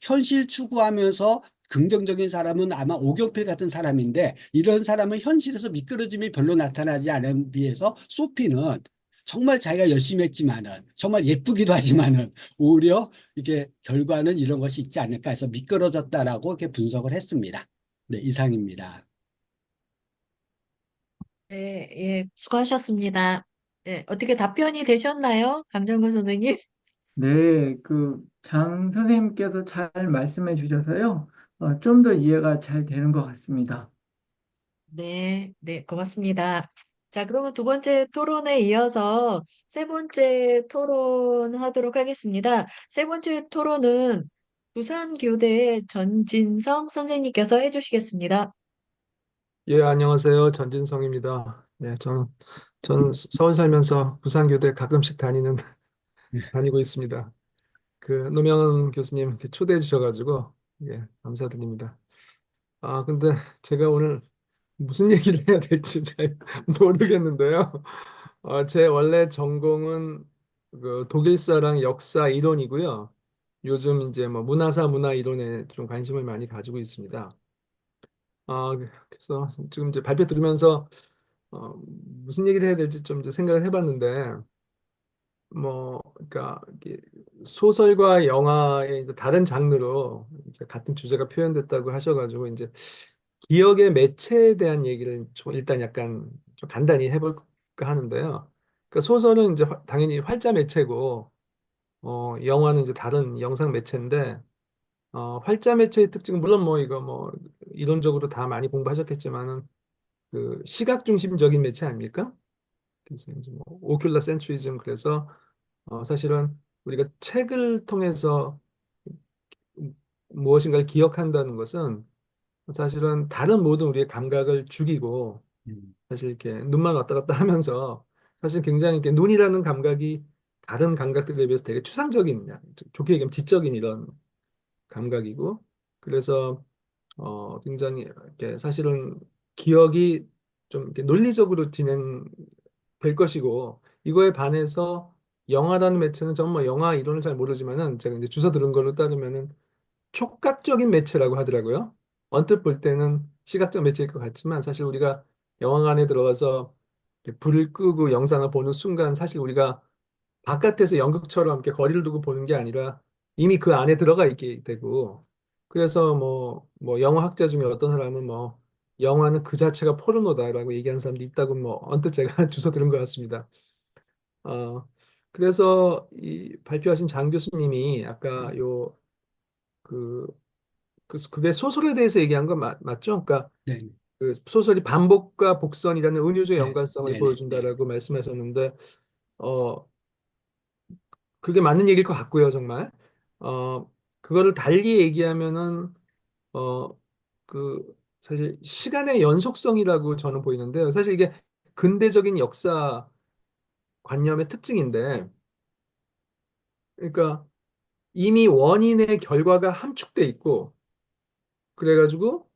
C: 현실 추구하면서 긍정적인 사람은 아마 오경필 같은 사람인데 이런 사람은 현실에서 미끄러짐이 별로 나타나지 않은 비해서 소피는 정말 자기가 열심히 했지만은 정말 예쁘기도 하지만은 오히려 이게 결과는 이런 것이 있지 않을까 해서 미끄러졌다라고 이렇게 분석을 했습니다. 네, 이상입니다.
B: 네, 예, 수고하셨습니다. 네, 어떻게 답변이 되셨나요? 강정근 선생님?
E: 네, 그 장 선생님께서 잘 말씀해 주셔서요. 좀 더 이해가 잘 되는 것 같습니다.
B: 네, 네, 고맙습니다. 자, 그러면 두 번째 토론에 이어서 세 번째 토론 하도록 하겠습니다. 세 번째 토론은 부산교대 전진성 선생님께서 해주시겠습니다.
F: 예, 안녕하세요. 전진성입니다. 네, 저는 서울 살면서 부산교대 가끔씩 다니고 있습니다. 그 노명은 교수님 이렇게 초대해 주셔가지고, 예, 감사드립니다. 근데 제가 오늘 무슨 얘기를 해야 될지 잘 모르겠는데요. 제 원래 전공은 그 독일사랑 역사 이론이고요. 요즘 이제 뭐 문화사 문화 이론에 좀 관심을 많이 가지고 있습니다. 그래서 지금 이제 발표 들으면서 무슨 얘기를 해야 될지 좀 이제 생각을 해봤는데, 그러니까 이게 소설과 영화의 이제 다른 장르로 이제 같은 주제가 표현됐다고 하셔가지고 이제 기억의 매체에 대한 얘기를 좀 일단 약간 좀 간단히 해볼까 하는데요. 그러니까 소설은 이제 당연히 활자 매체고, 영화는 이제 다른 영상 매체인데, 활자 매체의 특징은 물론 뭐 이거 뭐 이론적으로 다 많이 공부하셨겠지만은 그 시각 중심적인 매체 아닙니까? 그래서 이제 뭐 오큘러 센트리즘 그래서 사실은 우리가 책을 통해서 무엇인가를 기억한다는 것은 사실은 다른 모든 우리의 감각을 죽이고 사실 이렇게 눈만 왔다 갔다 하면서 사실 굉장히 이렇게 눈이라는 감각이 다른 감각들에 비해서 되게 추상적인 좋게 얘기하면 지적인 이런 감각이고 그래서 굉장히 이렇게 사실은 기억이 좀 이렇게 논리적으로 진행될 것이고 이거에 반해서 영화라는 매체는 정말 영화 이론을 잘 모르지만은 제가 이제 주워 들은 걸로 따르면은 촉각적인 매체라고 하더라고요. 언뜻 볼 때는 시각적 매체일 것 같지만 사실 우리가 영화관에 들어가서 이렇게 불을 끄고 영상을 보는 순간 사실 우리가 바깥에서 연극처럼 이렇게 거리를 두고 보는 게 아니라 이미 그 안에 들어가 있게 되고 그래서 뭐 영화 학자 중에 어떤 사람은 뭐 영화는 그 자체가 포르노다라고 얘기하는 사람도 있다고 뭐 언뜻 제가 주워 들은 것 같습니다. 어 그래서 이 발표하신 장 교수님이 아까 그 그게 소설에 대해서 얘기한 건 맞죠? 그러니까
C: 네,
F: 그 소설이 반복과 복선이라는 은유적
C: 네,
F: 연관성을
C: 네, 네, 네.
F: 보여준다라고 말씀하셨는데 어 그게 맞는 얘기일 것 같고요, 정말. 그거를 달리 얘기하면은, 어, 사실 시간의 연속성이라고 저는 보이는데요. 사실 이게 근대적인 역사 관념의 특징인데, 그러니까 이미 원인의 결과가 함축돼 있고, 그래가지고,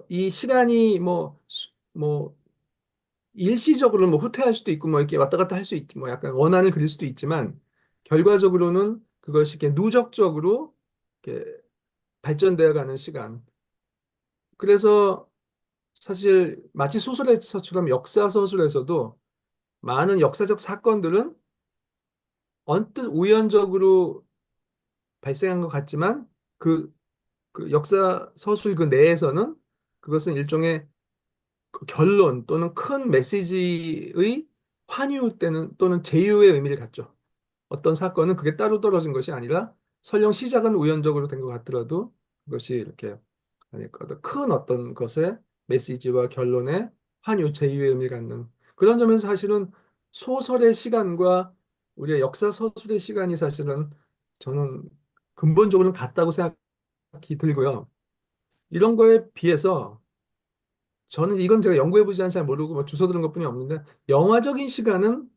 F: 이 시간이 뭐, 일시적으로는 뭐 후퇴할 수도 있고, 뭐 이렇게 왔다 갔다 할 수 있고, 뭐 약간 원한을 그릴 수도 있지만, 결과적으로는 그것이 이렇게 누적적으로 이렇게 발전되어 가는 시간. 그래서 사실 마치 소설에서처럼 역사 서술에서도 많은 역사적 사건들은 언뜻 우연적으로 발생한 것 같지만 그, 그 역사 서술 그 내에서는 그것은 일종의 그 결론 또는 큰 메시지의 환유 때는 또는 제휴의 의미를 갖죠. 어떤 사건은 그게 따로 떨어진 것이 아니라 설령 시작은 우연적으로 된 것 같더라도 그것이 이렇게 아니, 큰 어떤 것의 메시지와 결론에 한 제2의 의미를 갖는 그런 점에서 사실은 소설의 시간과 우리의 역사 서술의 시간이 사실은 저는 근본적으로는 같다고 생각이 들고요. 이런 거에 비해서 저는 이건 제가 연구해보지 않아서 잘 모르고 뭐 주워 들은 것뿐이 없는데 영화적인 시간은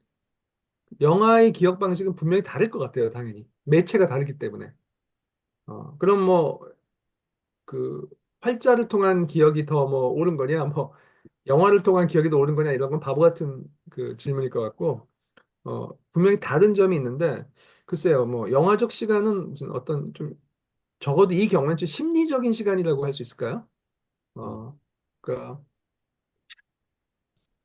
F: 영화의 기억 방식은 분명히 다를 것 같아요, 당연히. 매체가 다르기 때문에. 그럼 뭐, 그, 활자를 통한 기억이 더 뭐 옳은 거냐, 뭐, 영화를 통한 기억이 더 옳은 거냐, 이런 건 바보 같은 그 질문일 것 같고, 분명히 다른 점이 있는데, 글쎄요, 뭐, 영화적 시간은 무슨 어떤 좀, 적어도 이 경우는 좀 심리적인 시간이라고 할 수 있을까요? 그러니까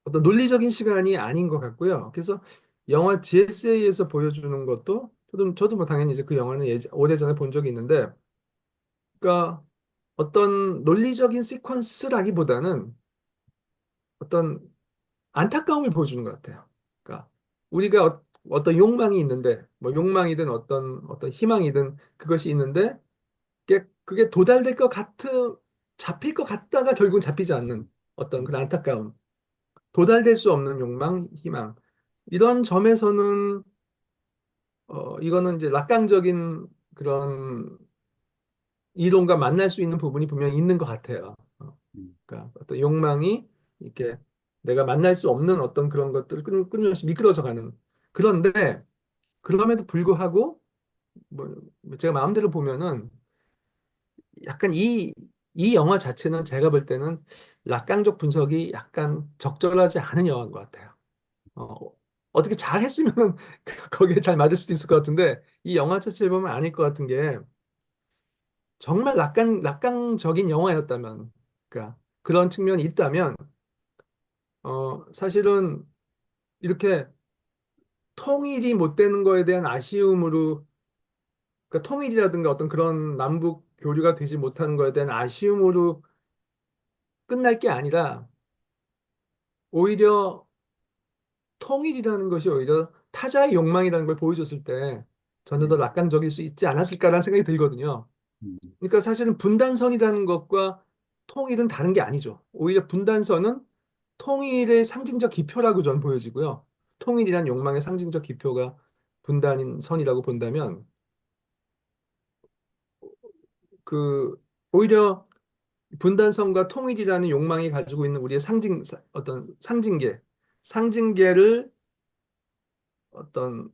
F: 어떤 논리적인 시간이 아닌 것 같고요. 그래서 영화 GSA에서 보여주는 것도 저도 뭐 당연히 이제 그 영화는 오래전에 본 적이 있는데, 그러니까 어떤 논리적인 시퀀스라기보다는 어떤 안타까움을 보여주는 것 같아요. 그러니까 우리가 어떤 욕망이 있는데, 뭐 욕망이든 어떤 희망이든 그것이 있는데, 그게 도달될 것 잡힐 것 같다가 결국은 잡히지 않는 어떤 그런 안타까움. 도달될 수 없는 욕망, 희망. 이런 점에서는 이거는 이제 낙관적인 그런 이론과 만날 수 있는 부분이 분명히 있는 것 같아요. 그러니까 어떤 욕망이 이렇게 내가 만날 수 없는 어떤 그런 것들을 끊임없이 미끄러져 가는. 그런데 그럼에도 불구하고 뭐 제가 마음대로 보면은 약간 이 영화 자체는 제가 볼 때는 낙관적 분석이 약간 적절하지 않은 영화인 것 같아요. 어, 어떻게 잘 했으면 거기에 잘 맞을 수도 있을 것 같은데 이 영화 자체를 보면 아닐 것 같은 게 정말 낙관적인 영화였다면 그러니까 그런 측면이 있다면 사실은 이렇게 통일이 못 되는 거에 대한 아쉬움으로 그러니까 통일이라든가 어떤 그런 남북 교류가 되지 못하는 거에 대한 아쉬움으로 끝날 게 아니라 오히려 통일이라는 것이 오히려 타자의 욕망이라는 걸 보여줬을 때 저는 더 낙관적일 수 있지 않았을까라는 생각이 들거든요. 그러니까 사실은 분단선이라는 것과 통일은 다른 게 아니죠. 오히려 분단선은 통일의 상징적 기표라고 저는 보여지고요. 통일이란 욕망의 상징적 기표가 분단인 선이라고 본다면 그 오히려 분단선과 통일이라는 욕망이 가지고 있는 우리의 어떤 상징계를 어떤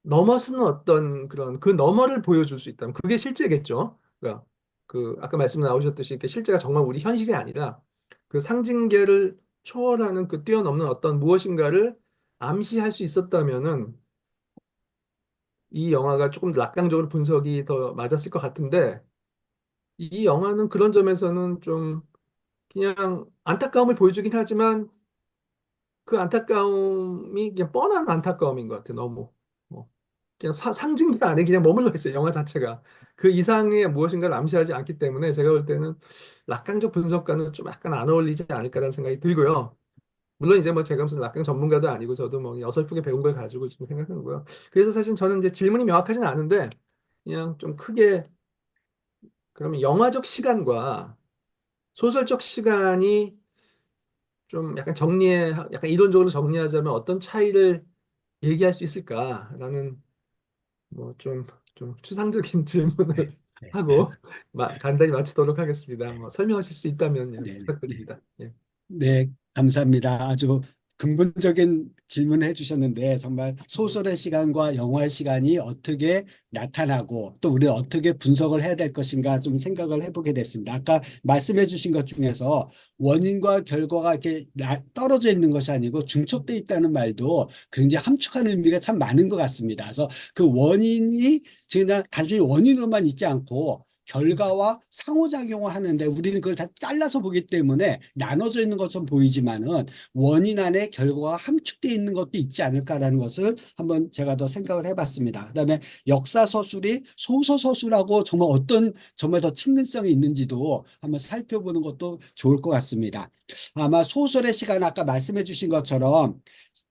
F: 넘어서는 어떤 그런 그 너머를 보여줄 수 있다면 그게 실제겠죠. 그러니까 그 아까 말씀 나오셨듯이 이렇게 실제가 정말 우리 현실이 아니라 그 상징계를 초월하는 그 뛰어넘는 어떤 무엇인가를 암시할 수 있었다면은 이 영화가 조금 더 낙관적으로 분석이 더 맞았을 것 같은데 이 영화는 그런 점에서는 좀 그냥 안타까움을 보여주긴 하지만 그 안타까움이 그냥 뻔한 안타까움인 것 같아요. 너무. 뭐. 그냥 상징도 안에 그냥 머물러 있어요. 영화 자체가. 그 이상의 무엇인가를 암시하지 않기 때문에 제가 볼 때는 낙관적 분석과는 좀 약간 안 어울리지 않을까라는 생각이 들고요. 물론 이제 뭐 제가 무슨 낙관 전문가도 아니고 저도 뭐 어설프게 배운 걸 가지고 지금 생각하는 거고요. 그래서 사실 저는 이제 질문이 명확하지는 않은데 그냥 좀 크게 그러면 영화적 시간과 소설적 시간이 좀 약간 약간 이론적으로 정리하자면 어떤 차이를 얘기할 수 있을까라는 뭐 좀 추상적인 질문을 하고 간단히 마치도록 하겠습니다. 뭐 설명하실 수 있다면 예,
C: 네, 네.
F: 부탁드립니다. 예.
C: 네, 감사합니다. 아주 근본적인 질문을 해주셨는데 정말 소설의 시간과 영화의 시간이 어떻게 나타나고 또 우리는 어떻게 분석을 해야 될 것인가 좀 생각을 해보게 됐습니다. 아까 말씀해 주신 것 중에서 원인과 결과가 이렇게 떨어져 있는 것이 아니고 중첩돼 있다는 말도 굉장히 함축한 의미가 참 많은 것 같습니다. 그래서 그 원인이 그냥 단순히 원인으로만 있지 않고 결과와 상호작용을 하는데 우리는 그걸 다 잘라서 보기 때문에 나눠져 있는 것처럼 보이지만은 원인 안에 결과가 함축되어 있는 것도 있지 않을까라는 것을 한번 제가 더 생각을 해봤습니다. 그다음에 역사 서술이 소설 서술하고 정말 어떤 정말 더 친근성이 있는지도 한번 살펴보는 것도 좋을 것 같습니다. 아마 소설의 시간 아까 말씀해 주신 것처럼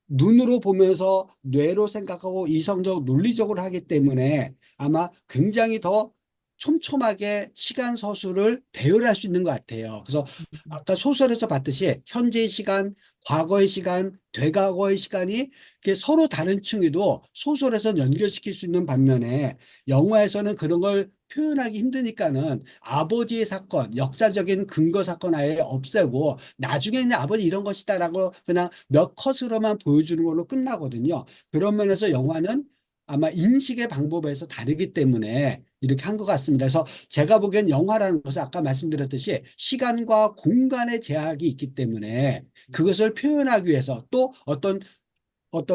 C: 눈으로 보면서 뇌로 생각하고 이성적 논리적으로 하기 때문에 아마 굉장히 더 촘촘하게 시간 서술을 배열할 수 있는 것 같아요. 그래서 아까 소설에서 봤듯이 현재의 시간, 과거의 시간, 되과거의 시간이 이렇게 서로 다른 층위도 소설에서 연결시킬 수 있는 반면에 영화에서는 그런 걸 표현하기 힘드니까는 아버지의 사건, 역사적인 근거 사건 아예 없애고 나중에는 아버지 이런 것이다라고 그냥 몇 컷으로만 보여주는 걸로 끝나거든요. 그런 면에서 영화는 아마 인식의 방법에서 다르기 때문에 이렇게 한 것 같습니다. 그래서 제가 보기엔 영화라는 것은 아까 말씀드렸듯이 시간과 공간의 제약이 있기 때문에 그것을 표현하기 위해서 또 어떤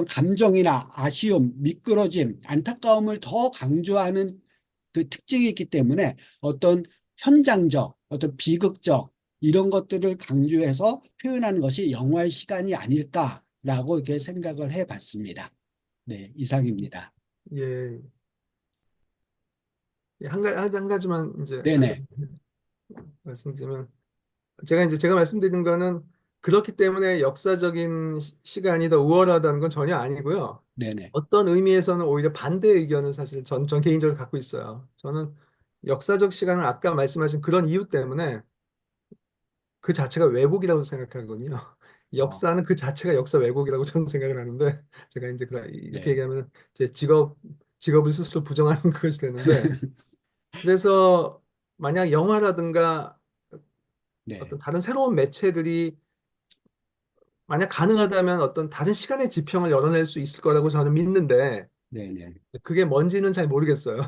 C: 감정이나 아쉬움, 미끄러짐, 안타까움을 더 강조하는 그 특징이 있기 때문에 어떤 현장적, 어떤 비극적 이런 것들을 강조해서 표현하는 것이 영화의 시간이 아닐까라고 이렇게 생각을 해봤습니다. 네, 이상입니다.
F: 예, 한 가지만 이제
C: 네네,
F: 말씀드리면, 제가 말씀드린 거는 그렇기 때문에 역사적인 시간이 더 우월하다는 건 전혀 아니고요.
C: 네네,
F: 어떤 의미에서는 오히려 반대 의견을 사실 전 개인적으로 갖고 있어요. 저는 역사적 시간을 아까 말씀하신 그런 이유 때문에 그 자체가 왜곡이라고 생각하거든요.
C: 어,
F: 역사는 그 자체가 역사 왜곡이라고 저는 생각을 하는데, 제가 이제 이렇게
C: 네,
F: 얘기하면 제 직업을 스스로 부정하는 것이 되는데, 그래서 만약 영화라든가
C: 네,
F: 어떤 다른 새로운 매체들이 만약 가능하다면 어떤 다른 시간의 지평을 열어낼 수 있을 거라고 저는 믿는데,
C: 네네,
F: 그게 뭔지는 잘 모르겠어요.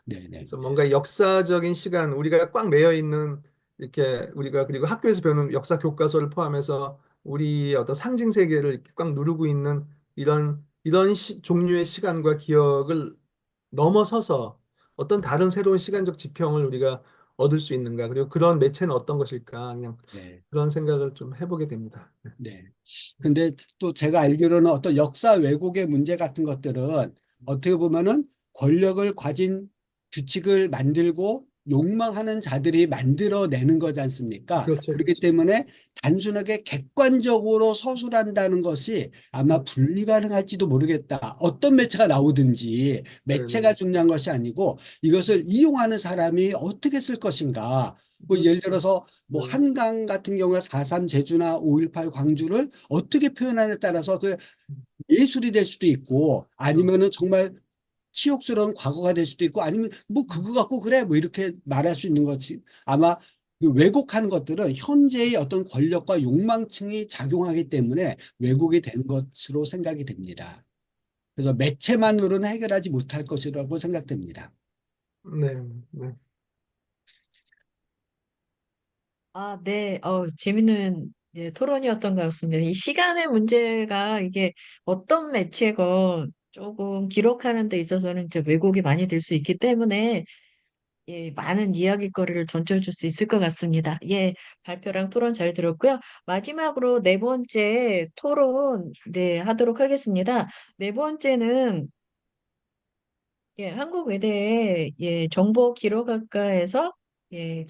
C: 네네,
F: 그래서 뭔가 역사적인 시간, 우리가 꽉 매여 있는, 이렇게 우리가 그리고 학교에서 배우는 역사 교과서를 포함해서 우리 어떤 상징 세계를 이렇게 꽉 누르고 있는 이런 종류의 시간과 기억을 넘어서서 어떤 다른 새로운 시간적 지평을 우리가 얻을 수 있는가, 그리고 그런 매체는 어떤 것일까, 그냥
C: 네.
F: 그런 생각을 좀 해보게 됩니다.
C: 네. 근데 또 제가 알기로는 어떤 역사 왜곡의 문제 같은 것들은 어떻게 보면은 권력을 가진 규칙을 만들고 욕망하는 자들이 만들어내는 거지 않습니까?
F: 그렇죠,
C: 그렇기
F: 그렇죠.
C: 때문에 단순하게 객관적으로 서술한다는 것이 아마 불가능할지도 모르겠다. 어떤 매체가 나오든지 매체가
F: 네네.
C: 중요한 것이 아니고 이것을 이용하는 사람이 어떻게 쓸 것인가. 뭐 예를
F: 그렇죠.
C: 들어서 뭐
F: 네.
C: 한강 같은 경우에 4.3 제주나 5.18 광주를 어떻게 표현하느냐에 따라서 그 예술이 될 수도 있고 아니면은 정말 치욕스러운 과거가 될 수도 있고 아니면 뭐 그거 갖고 그래 뭐 이렇게 말할 수 있는 거지. 아마 그 왜곡하는 것들은 현재의 어떤 권력과 욕망층이 작용하기 때문에 왜곡이 되는 것으로 생각이 됩니다. 그래서 매체만으로는 해결하지 못할 것이라고 생각됩니다.
F: 네. 네.
B: 아, 네. 재밌는 토론이었던 것 같습니다. 이 시간의 문제가 이게 어떤 매체가 조금 기록하는 데 있어서는 이제 왜곡이 많이 될 수 있기 때문에 많은 이야기거리를 던져줄 수 있을 것 같습니다. 발표랑 토론 잘 들었고요. 마지막으로 네 번째 토론 하도록 하겠습니다. 네 번째는 한국외대 정보기록학과에서 예,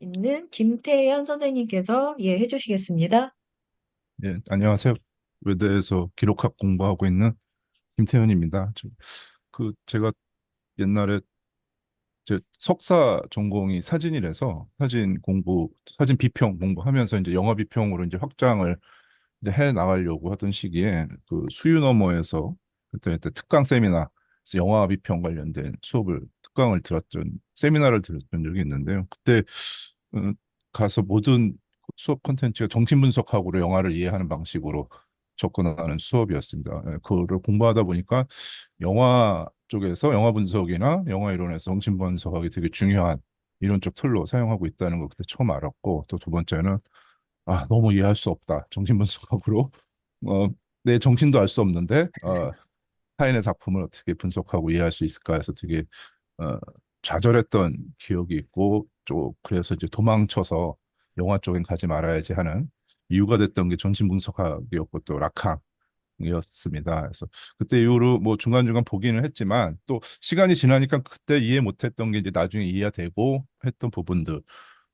B: 있는 김태현 선생님께서 해주시겠습니다.
G: 네, 안녕하세요. 외대에서 기록학 공부하고 있는 김태현입니다. 제가 옛날에 제 석사 전공이 사진이라서 사진 비평 공부하면서 이제 영화 비평으로 이제 확장을 이제 해 나가려고 하던 시기에 그 수유너머에서 그때 특강 세미나, 그래서 영화 비평 관련된 세미나를 들었던 적이 있는데요. 그때 어, 가서 모든 수업 콘텐츠가 정신분석학으로 영화를 이해하는 방식으로 접근하는 수업이었습니다. 그거를 공부하다 보니까 영화 쪽에서 영화 분석이나 영화 이론에서 정신분석학이 되게 중요한 이론적 틀로 사용하고 있다는 걸 그때 처음 알았고, 또 두 번째는 너무 이해할 수 없다. 정신분석학으로 어, 내 정신도 알 수 없는데 타인의 작품을 어떻게 분석하고 이해할 수 있을까 해서 되게 어, 좌절했던 기억이 있고, 그래서 이제 도망쳐서 영화 쪽엔 가지 말아야지 하는 이유가 됐던 게 정신분석학이었고 또 락학이었습니다. 그래서 그때 이후로 뭐 중간중간 보기는 했지만 또 시간이 지나니까 그때 이해 못했던 게 이제 나중에 이해가 되고 했던 부분들이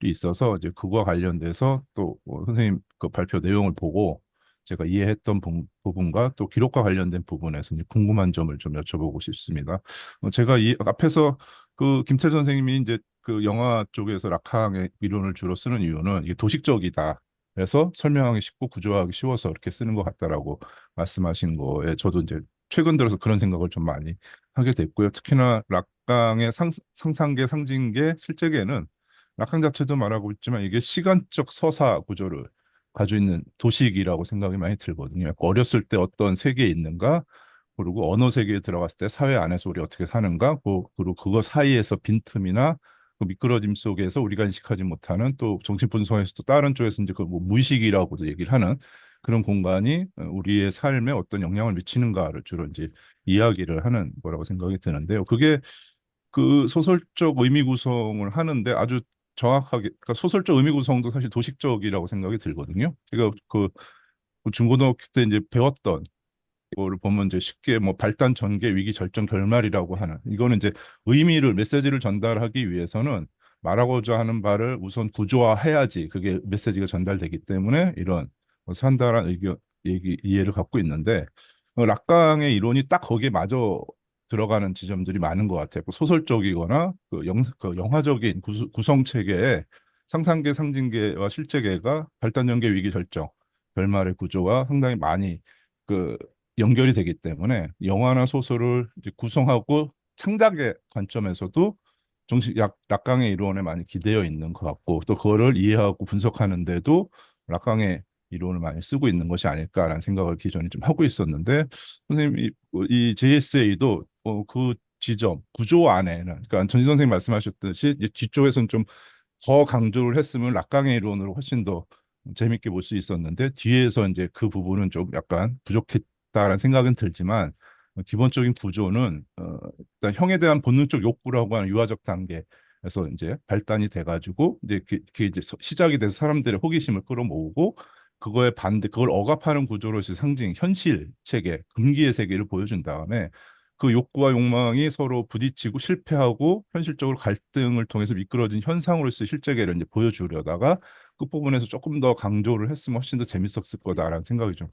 G: 있어서 이제 그거와 관련돼서 또 선생님 그 발표 내용을 보고 제가 이해했던 부분과 또 기록과 관련된 부분에서 이제 궁금한 점을 좀 여쭤보고 싶습니다. 제가 이 앞에서 그 김철 선생님이 이제 그 영화 쪽에서 락항의 이론을 주로 쓰는 이유는 이게 도식적이다. 그래서 설명하기 쉽고 구조화하기 쉬워서 이렇게 쓰는 것 같다라고 말씀하신 거에 저도 이제 최근 들어서 그런 생각을 좀 많이 하게 됐고요. 특히나 락강의 상상계, 상징계, 실제계는 락강 자체도 말하고 있지만 이게 시간적 서사 구조를 가지고 있는 도식이라고 생각이 많이 들거든요. 어렸을 때 어떤 세계에 있는가, 그리고 언어 세계에 들어갔을 때 사회 안에서 우리 어떻게 사는가, 그리고 그거 사이에서 빈틈이나 그 미끄러짐 속에서 우리가 인식하지 못하는 또 정신 분석에서 또 다른 쪽에서 이제 그뭐 무의식이라고도 얘기를 하는 그런 공간이 우리의 삶에 어떤 영향을 미치는가를 주로 이제 이야기를 하는 거라고 생각이 드는데요. 그게 그 소설적 의미 구성을 하는데 아주 정확하게, 그러니까 소설적 의미 구성도 사실 도식적이라고 생각이 들거든요. 제가 그 중고등학교 때 이제 배웠던 거를 보면 이제 쉽게 뭐 발단 전개 위기 절정 결말이라고 하는, 이거는 이제 의미를 메시지를 전달하기 위해서는 말하고자 하는 바를 우선 구조화해야지 그게 메시지가 전달되기 때문에 이런 산다란 의견 이해를 갖고 있는데 락강의 이론이 딱 거기에 마저 들어가는 지점들이 많은 것 같아요. 그 소설적이거나 그 영화적인 구성 체계에 상상계, 상징계와 실제계가 발단 전개 위기 절정 결말의 구조와 상당히 많이 그 연결이 되기 때문에 영화나 소설을 이제 구성하고 창작의 관점에서도 락강의 이론에 많이 기대어 있는 것 같고 또 그거를 이해하고 분석하는데도 락강의 이론을 많이 쓰고 있는 것이 아닐까라는 생각을 기존에 좀 하고 있었는데 선생님 이 JSA도 그 지점 구조 안에는, 그러니까 전진 선생님 말씀하셨듯이 이제 뒤쪽에서는 좀 더 강조를 했으면 락강의 이론으로 훨씬 더 재밌게 볼 수 있었는데 뒤에서 이제 그 부분은 좀 약간 부족했다라는 생각은 들지만 기본적인 구조는 일단 형에 대한 본능적 욕구라고 하는 유아적 단계에서 이제 발단이 돼가지고 이제 그게 이제 시작이 돼서 사람들의 호기심을 끌어모으고 그거에 반대 그걸 억압하는 구조로서 상징 현실 체계 금기의 세계를 보여준 다음에 그 욕구와 욕망이 서로 부딪히고 실패하고 현실적으로 갈등을 통해서 미끄러진 현상으로서 실제계를 이제 보여주려다가 끝부분에서 조금 더 강조를 했으면 훨씬 더 재밌었을 거다라는 생각이 좀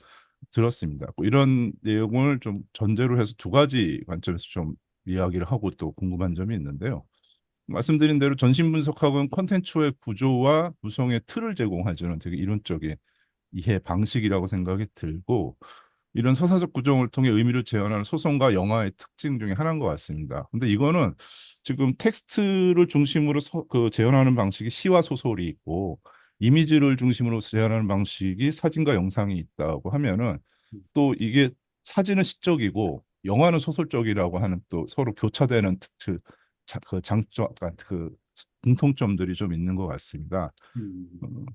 G: 들었습니다. 이런 내용을 좀 전제로 해서 두 가지 관점에서 좀 이야기를 하고 또 궁금한 점이 있는데요. 말씀드린 대로 전신 분석학은 콘텐츠의 구조와 구성의 틀을 제공하주는 되게 이론적인 이해 방식이라고 생각이 들고 이런 서사적 구조를 통해 의미를 재현하는 소설과 영화의 특징 중에 하나인 것 같습니다. 근데 이거는 지금 텍스트를 중심으로 재현하는 방식이 시와 소설이 있고 이미지를 중심으로 재현하는 방식이 사진과 영상이 있다고 하면은 또 이게 사진은 시적이고 영화는 소설적이라고 하는 또 서로 교차되는 그 장점, 그 공통점들이 좀 있는 것 같습니다.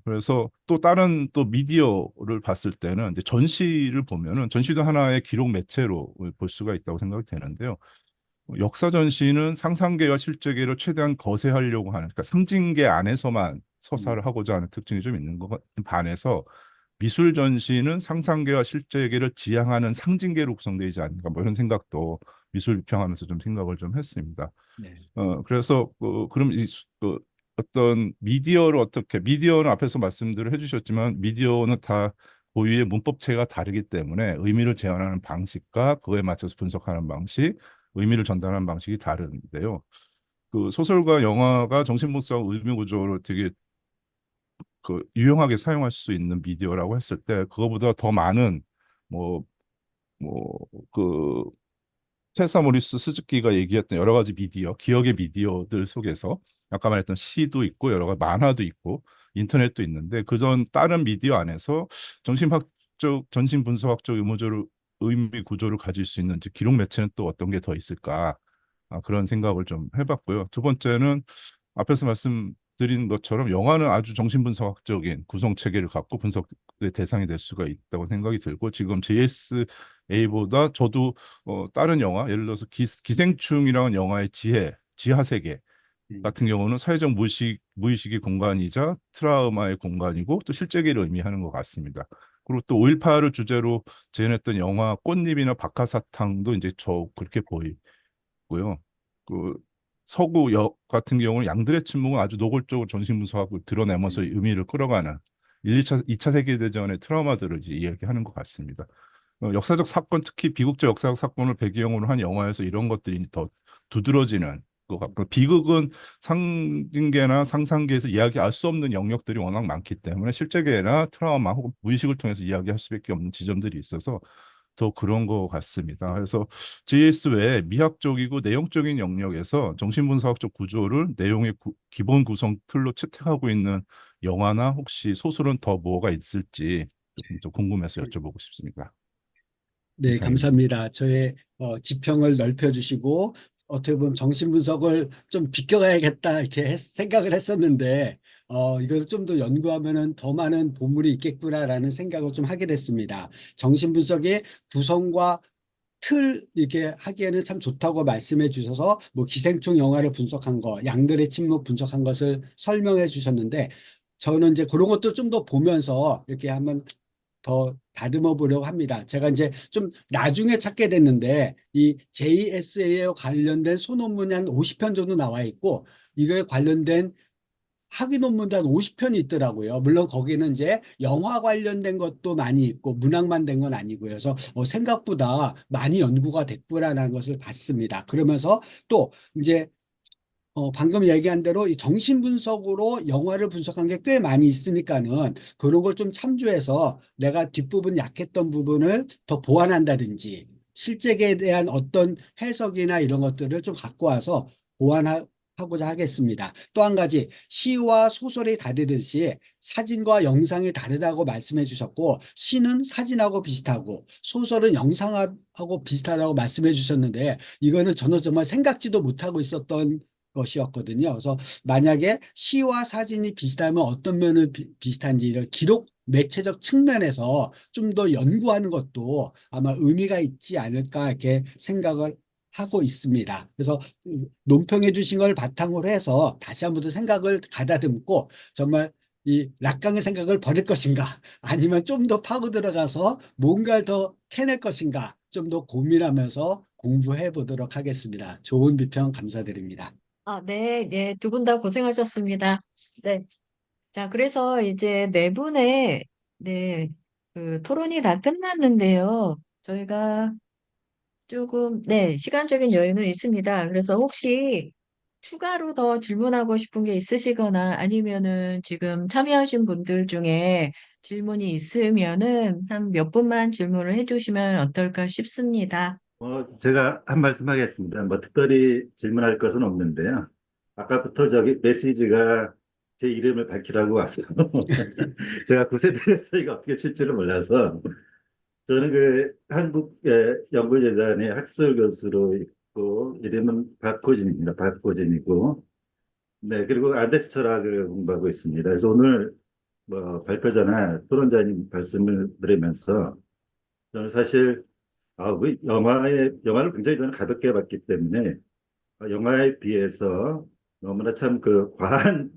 G: 그래서 또 다른 또 미디어를 봤을 때는 이제 전시를 보면은 전시도 하나의 기록 매체로 볼 수가 있다고 생각이 되는데요. 역사 전시는 상상계와 실제계를 최대한 거세하려고 하는, 그러니까 상징계 안에서만 서사를 하고자 하는 특징이 좀 있는 것 반해서 미술 전시는 상상계와 실제계를 지향하는 상징계로 구성되지 않는가 뭐 이런 생각도 미술 비평하면서 좀 생각을 좀 했습니다.
C: 네.
G: 그래서 그럼 어떤 미디어를 어떻게 미디어는 앞에서 말씀들을 해주셨지만 미디어는 다 고유의 문법체가 다르기 때문에 의미를 재현하는 방식과 그거에 맞춰서 분석하는 방식, 의미를 전달하는 방식이 다른데요. 그 소설과 영화가 정신분석 의미 구조를 되게 그 유용하게 사용할 수 있는 미디어라고 했을 때 그거보다 더 많은 뭐그 테사 모리스 스즈키가 얘기했던 여러 가지 미디어, 기억의 미디어들 속에서 아까 말했던 시도 있고 여러 가지 만화도 있고 인터넷도 있는데 그전 다른 미디어 안에서 정신학적, 전신분석학적 의미 구조를 가질 수 있는 기록 매체는 또 어떤 게 더 있을까? 그런 생각을 좀 해봤고요. 두 번째는 앞에서 말씀드린 것처럼 영화는 아주 정신분석학적인 구성 체계를 갖고 분석의 대상이 될 수가 있다고 생각이 들고 지금 JSA보다 저도 다른 영화 예를 들어서 기생충이라는 영화의 지하 세계 같은 경우는 사회적 무의식의 공간이자 트라우마의 공간이고 또 실제계를 의미하는 것 같습니다. 그리고 또 5.18을 주제로 재현했던 영화 꽃잎이나 박하사탕도 이제 그렇게 보이고요. 그 서구 역 같은 경우는 양들의 침묵은 아주 노골적으로 전신분석하고 드러내면서 의미를 끌어가는 2차 세계대전의 트라우마들을 이제 이야기하는 것 같습니다. 역사적 사건, 특히 비극적 역사적 사건을 배경으로 한 영화에서 이런 것들이 더 두드러지는 것 같고, 비극은 상징계나 상상계에서 이야기할 수 없는 영역들이 워낙 많기 때문에 실제계나 트라우마 혹은 무의식을 통해서 이야기할 수밖에 없는 지점들이 있어서 더 그런 것 같습니다. 그래서 JS 외에 미학적이고 내용적인 영역에서 정신분석학적 구조를 내용의 기본 구성 틀로 채택하고 있는 영화나 혹시 소설은 더 뭐가 있을지 조금 더 궁금해서 여쭤보고 싶습니다.
C: 네,
G: 이상입니다.
C: 감사합니다. 저의 지평을 넓혀주시고 어떻게 보면 정신분석을 좀 비껴가야겠다 이렇게 생각을 했었는데 이걸 좀 더 연구하면은 더 많은 보물이 있겠구나라는 생각을 좀 하게 됐습니다. 정신분석의 구성과 틀 이렇게 하기에는 참 좋다고 말씀해 주셔서 뭐 기생충 영화를 분석한 거, 양들의 침묵 분석한 것을 설명해 주셨는데 저는 이제 그런 것도 좀 더 보면서 이렇게 한번 더 다듬어 보려고 합니다. 제가 이제 좀 나중에 찾게 됐는데 이 JSA에 관련된 소논문이 한 50편 정도 나와 있고 이거에 관련된 학위 논문도 한 50편이 있더라고요. 물론 거기는 이제 영화 관련된 것도 많이 있고 문학만 된 건 아니고요. 그래서 생각보다 많이 연구가 됐구나라는 것을 봤습니다. 그러면서 또 이제 방금 얘기한 대로 이 정신분석으로 영화를 분석한 게 꽤 많이 있으니까는 그런 걸 좀 참조해서 내가 뒷부분 약했던 부분을 더 보완한다든지 실제에 대한 어떤 해석이나 이런 것들을 좀 갖고 와서 보완하고자 하겠습니다. 또 한 가지 시와 소설이 다르듯이 사진과 영상이 다르다고 말씀해 주셨고 시는 사진하고 비슷하고 소설은 영상하고 비슷하다고 말씀해 주셨는데 이거는 저는 정말 생각지도 못하고 있었던 것이었거든요. 그래서 만약에 시와 사진이 비슷하면 어떤 면을 비슷한지 이런 기록 매체적 측면에서 좀 더 연구하는 것도 아마 의미가 있지 않을까 이렇게 생각을 하고 있습니다. 그래서 논평해 주신 걸 바탕으로 해서 다시 한번 더 생각을 가다듬고 정말 이 락강의 생각을 버릴 것인가 아니면 좀 더 파고 들어가서 뭔가를 더 캐낼 것인가 좀 더 고민하면서 공부해 보도록 하겠습니다. 좋은 비평 감사드립니다.
B: 네, 네, 두 분 다 고생하셨습니다. 네. 자, 그래서 이제 네 분의, 네, 그 토론이 다 끝났는데요. 저희가 조금, 네, 시간적인 여유는 있습니다. 그래서 혹시 추가로 더 질문하고 싶은 게 있으시거나 아니면은 지금 참여하신 분들 중에 질문이 있으면은 한 몇 분만 질문을 해주시면 어떨까 싶습니다.
H: 제가 한 말씀 하겠습니다. 뭐 특별히 질문할 것은 없는데요. 아까부터 저기 메시지가 제 이름을 밝히라고 왔어. 제가 9세대라서 이거 어떻게 칠 줄을 몰라서 저는 그 한국연구재단의 학술 교수로 있고 이름은 박호진입니다. 박호진이고 네 그리고 안데스 철학을 공부하고 있습니다. 그래서 오늘 뭐 발표자나 토론자님 말씀을 들으면서 저는 사실 그 영화를 굉장히 저는 가볍게 봤기 때문에 영화에 비해서 너무나 참 그 과한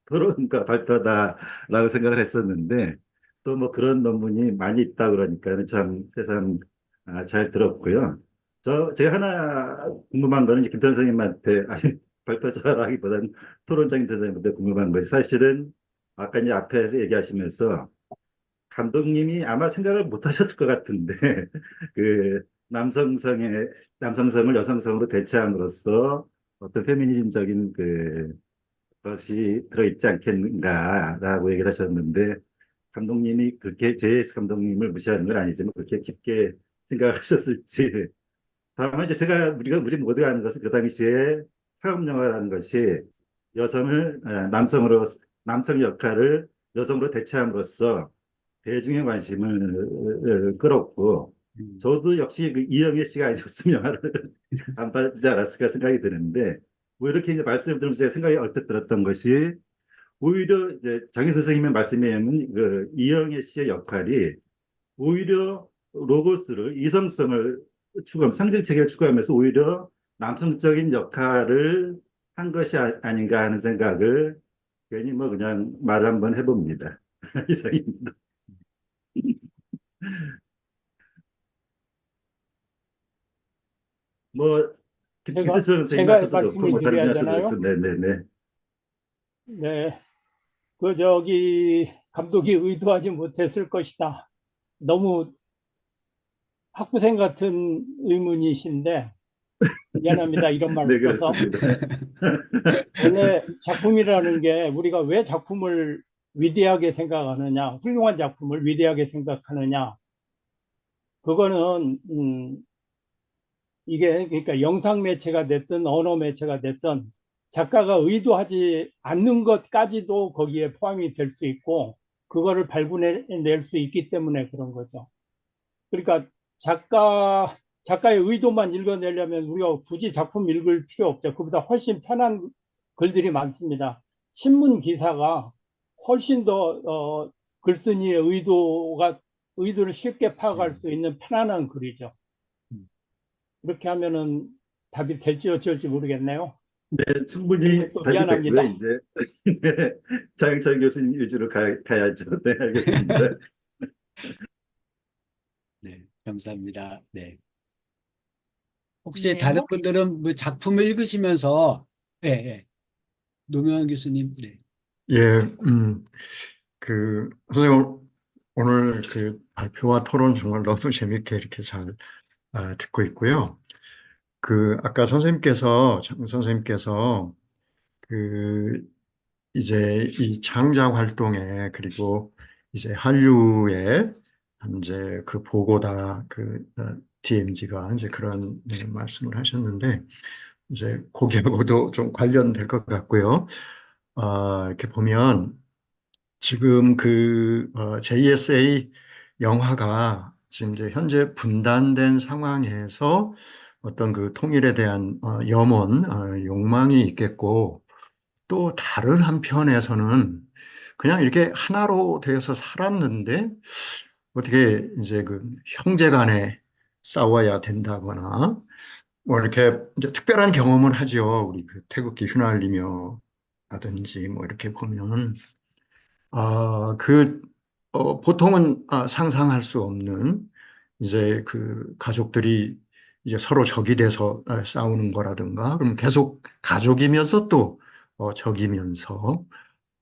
H: 토론과 발표다라고 생각을 했었는데 또 뭐 그런 논문이 많이 있다 그러니까 참 세상 잘 들었고요. 제가 하나 궁금한 거는 이제 김 선생님한테 아니 발표자라기보다는 토론자 김 선생님한테 궁금한 것이 사실은 아까 이제 앞에서 얘기하시면서 감독님이 아마 생각을 못 하셨을 것 같은데, 그, 남성성을 여성성으로 대체함으로써 어떤 페미니즘적인 것이 들어있지 않겠는가라고 얘기를 하셨는데, 감독님이 그렇게, JS 감독님을 무시하는 건 아니지만 그렇게 깊게 생각을 하셨을지. 다만 이제 우리 모두가 아는 것은 그 당시에 상업영화라는 것이 남성 역할을 여성으로 대체함으로써 대중의 관심을 끌었고 저도 역시 그 이영애 씨가 아니었으면 영화를 안 받지 않았을까 생각이 드는데 뭐 이렇게 이제 말씀을 들으면서 제가 생각이 얼핏 들었던 것이 오히려 이제 장희 선생님의 말씀에 의하면 그 이영애 씨의 역할이 오히려 로고스를 이성성을 상징 체계를 추구하면서 오히려 남성적인 역할을 한 것이 아닌가 하는 생각을 괜히 뭐 그냥 말을 한번 해봅니다. 이상입니다. 뭐 김태철 선생님
D: 제가
H: 하셔도 좋고
D: 말씀을
H: 뭐 다른 분
D: 드려야
H: 하셔도
D: 되나요?
H: 좋고 네네네.
D: 네. 그 저기 감독이 의도하지 못했을 것이다. 너무 학부생 같은 의문이신데 미안합니다. 이런
H: 네,
D: 말을 써서.
H: 그렇습니다.
D: 원래 작품이라는 게 우리가 왜 작품을 위대하게 생각하느냐, 훌륭한 작품을 위대하게 생각하느냐, 그거는 이게 그러니까 영상 매체가 됐든 언어 매체가 됐든 작가가 의도하지 않는 것까지도 거기에 포함이 될 수 있고 그거를 발굴해낼 수 있기 때문에 그런 거죠. 그러니까 작가의 의도만 읽어내려면 우리가 굳이 작품 읽을 필요 없죠. 그보다 훨씬 편한 글들이 많습니다. 신문 기사가 훨씬 더 글쓴이의 의도를 쉽게 파악할 수 있는 편안한 글이죠. 이렇게 하면은 답이 될지 어쩔지 모르겠네요.
H: 네, 충분히
D: 또
H: 답이
D: 미안합니다.
H: 됐고요. 이제 네, 장영철 교수님 위주로 가야죠. 네, 알겠습니다.
C: 네, 감사합니다. 네. 혹시
B: 네,
C: 다른 분들은 뭐 작품을 읽으시면서, 예, 예. 노무현 교수님, 네.
I: 예, 선생님, 오늘 그 발표와 토론 정말 너무 재밌게 이렇게 잘 듣고 있고요. 아까 장 선생님께서 이제 이 창작 활동에, 그리고 이제 한류의 이제 그 보고다, DMZ가 이제 그런 말씀을 하셨는데, 이제 거기하고도 좀 관련될 것 같고요. 이렇게 보면, 지금 JSA 영화가 지금 이제 현재 분단된 상황에서 어떤 그 통일에 대한 욕망이 있겠고, 또 다른 한편에서는 그냥 이렇게 하나로 되어서 살았는데 어떻게 이제 그 형제 간에 싸워야 된다거나 뭐 이렇게 이제 특별한 경험을 하죠. 우리 그 태극기 휘날리며 라든지 뭐 이렇게 보면 보통은 상상할 수 없는 이제 그 가족들이 이제 서로 적이 돼서 싸우는 거라든가, 그럼 계속 가족이면서 또 적이면서,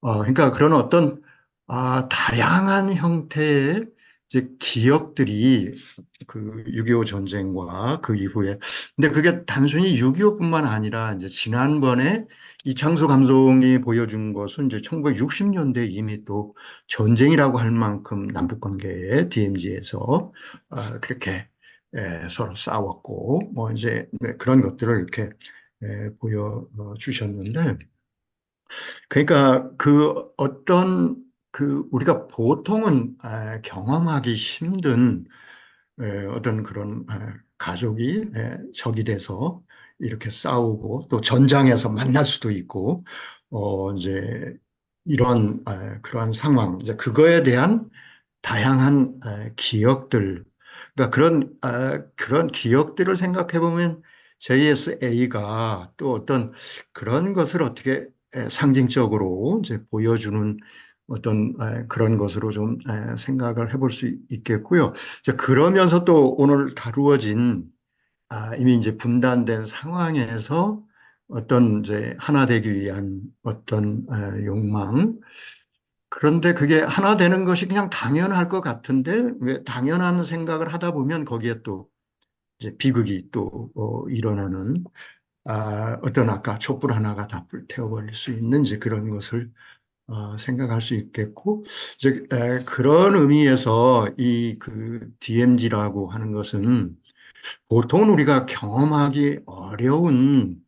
I: 그러니까 그런 어떤 다양한 형태의 이제 기억들이 그 6.25 전쟁과 그 이후에, 근데 그게 단순히 6.25뿐만 아니라 이제 지난번에 이창수 감독이 보여준 것은 이제 1960년대 이미 또 전쟁이라고 할 만큼 남북관계에 DMZ에서 그렇게 서로 싸웠고 뭐 이제 그런 것들을 이렇게 보여주셨는데, 그러니까 우리가 보통은 경험하기 힘든 어떤 그런 가족이 적이 돼서 이렇게 싸우고 또 전장에서 만날 수도 있고 이제 이런 그러한 상황, 이제 그거에 대한 다양한 기억들, 그러니까 그런 기억들을 생각해 보면 JSA가 또 어떤 그런 것을 어떻게 상징적으로 이제 보여주는 어떤 그런 것으로 좀 생각을 해볼 수 있겠고요. 이제 그러면서 또 오늘 다루어진 이미 이제 분단된 상황에서 어떤 이제 하나 되기 위한 어떤 욕망, 그런데 그게 하나 되는 것이 그냥 당연할 것 같은데 왜 당연한 생각을 하다 보면 거기에 또 이제 비극이 또 일어나는 어떤 아까 촛불 하나가 다 불태워버릴 수 있는지 그런 것을 생각할 수 있겠고, 이제 그런 의미에서 이 그 DMZ라고 하는 것은 보통 우리가 경험하기 어려운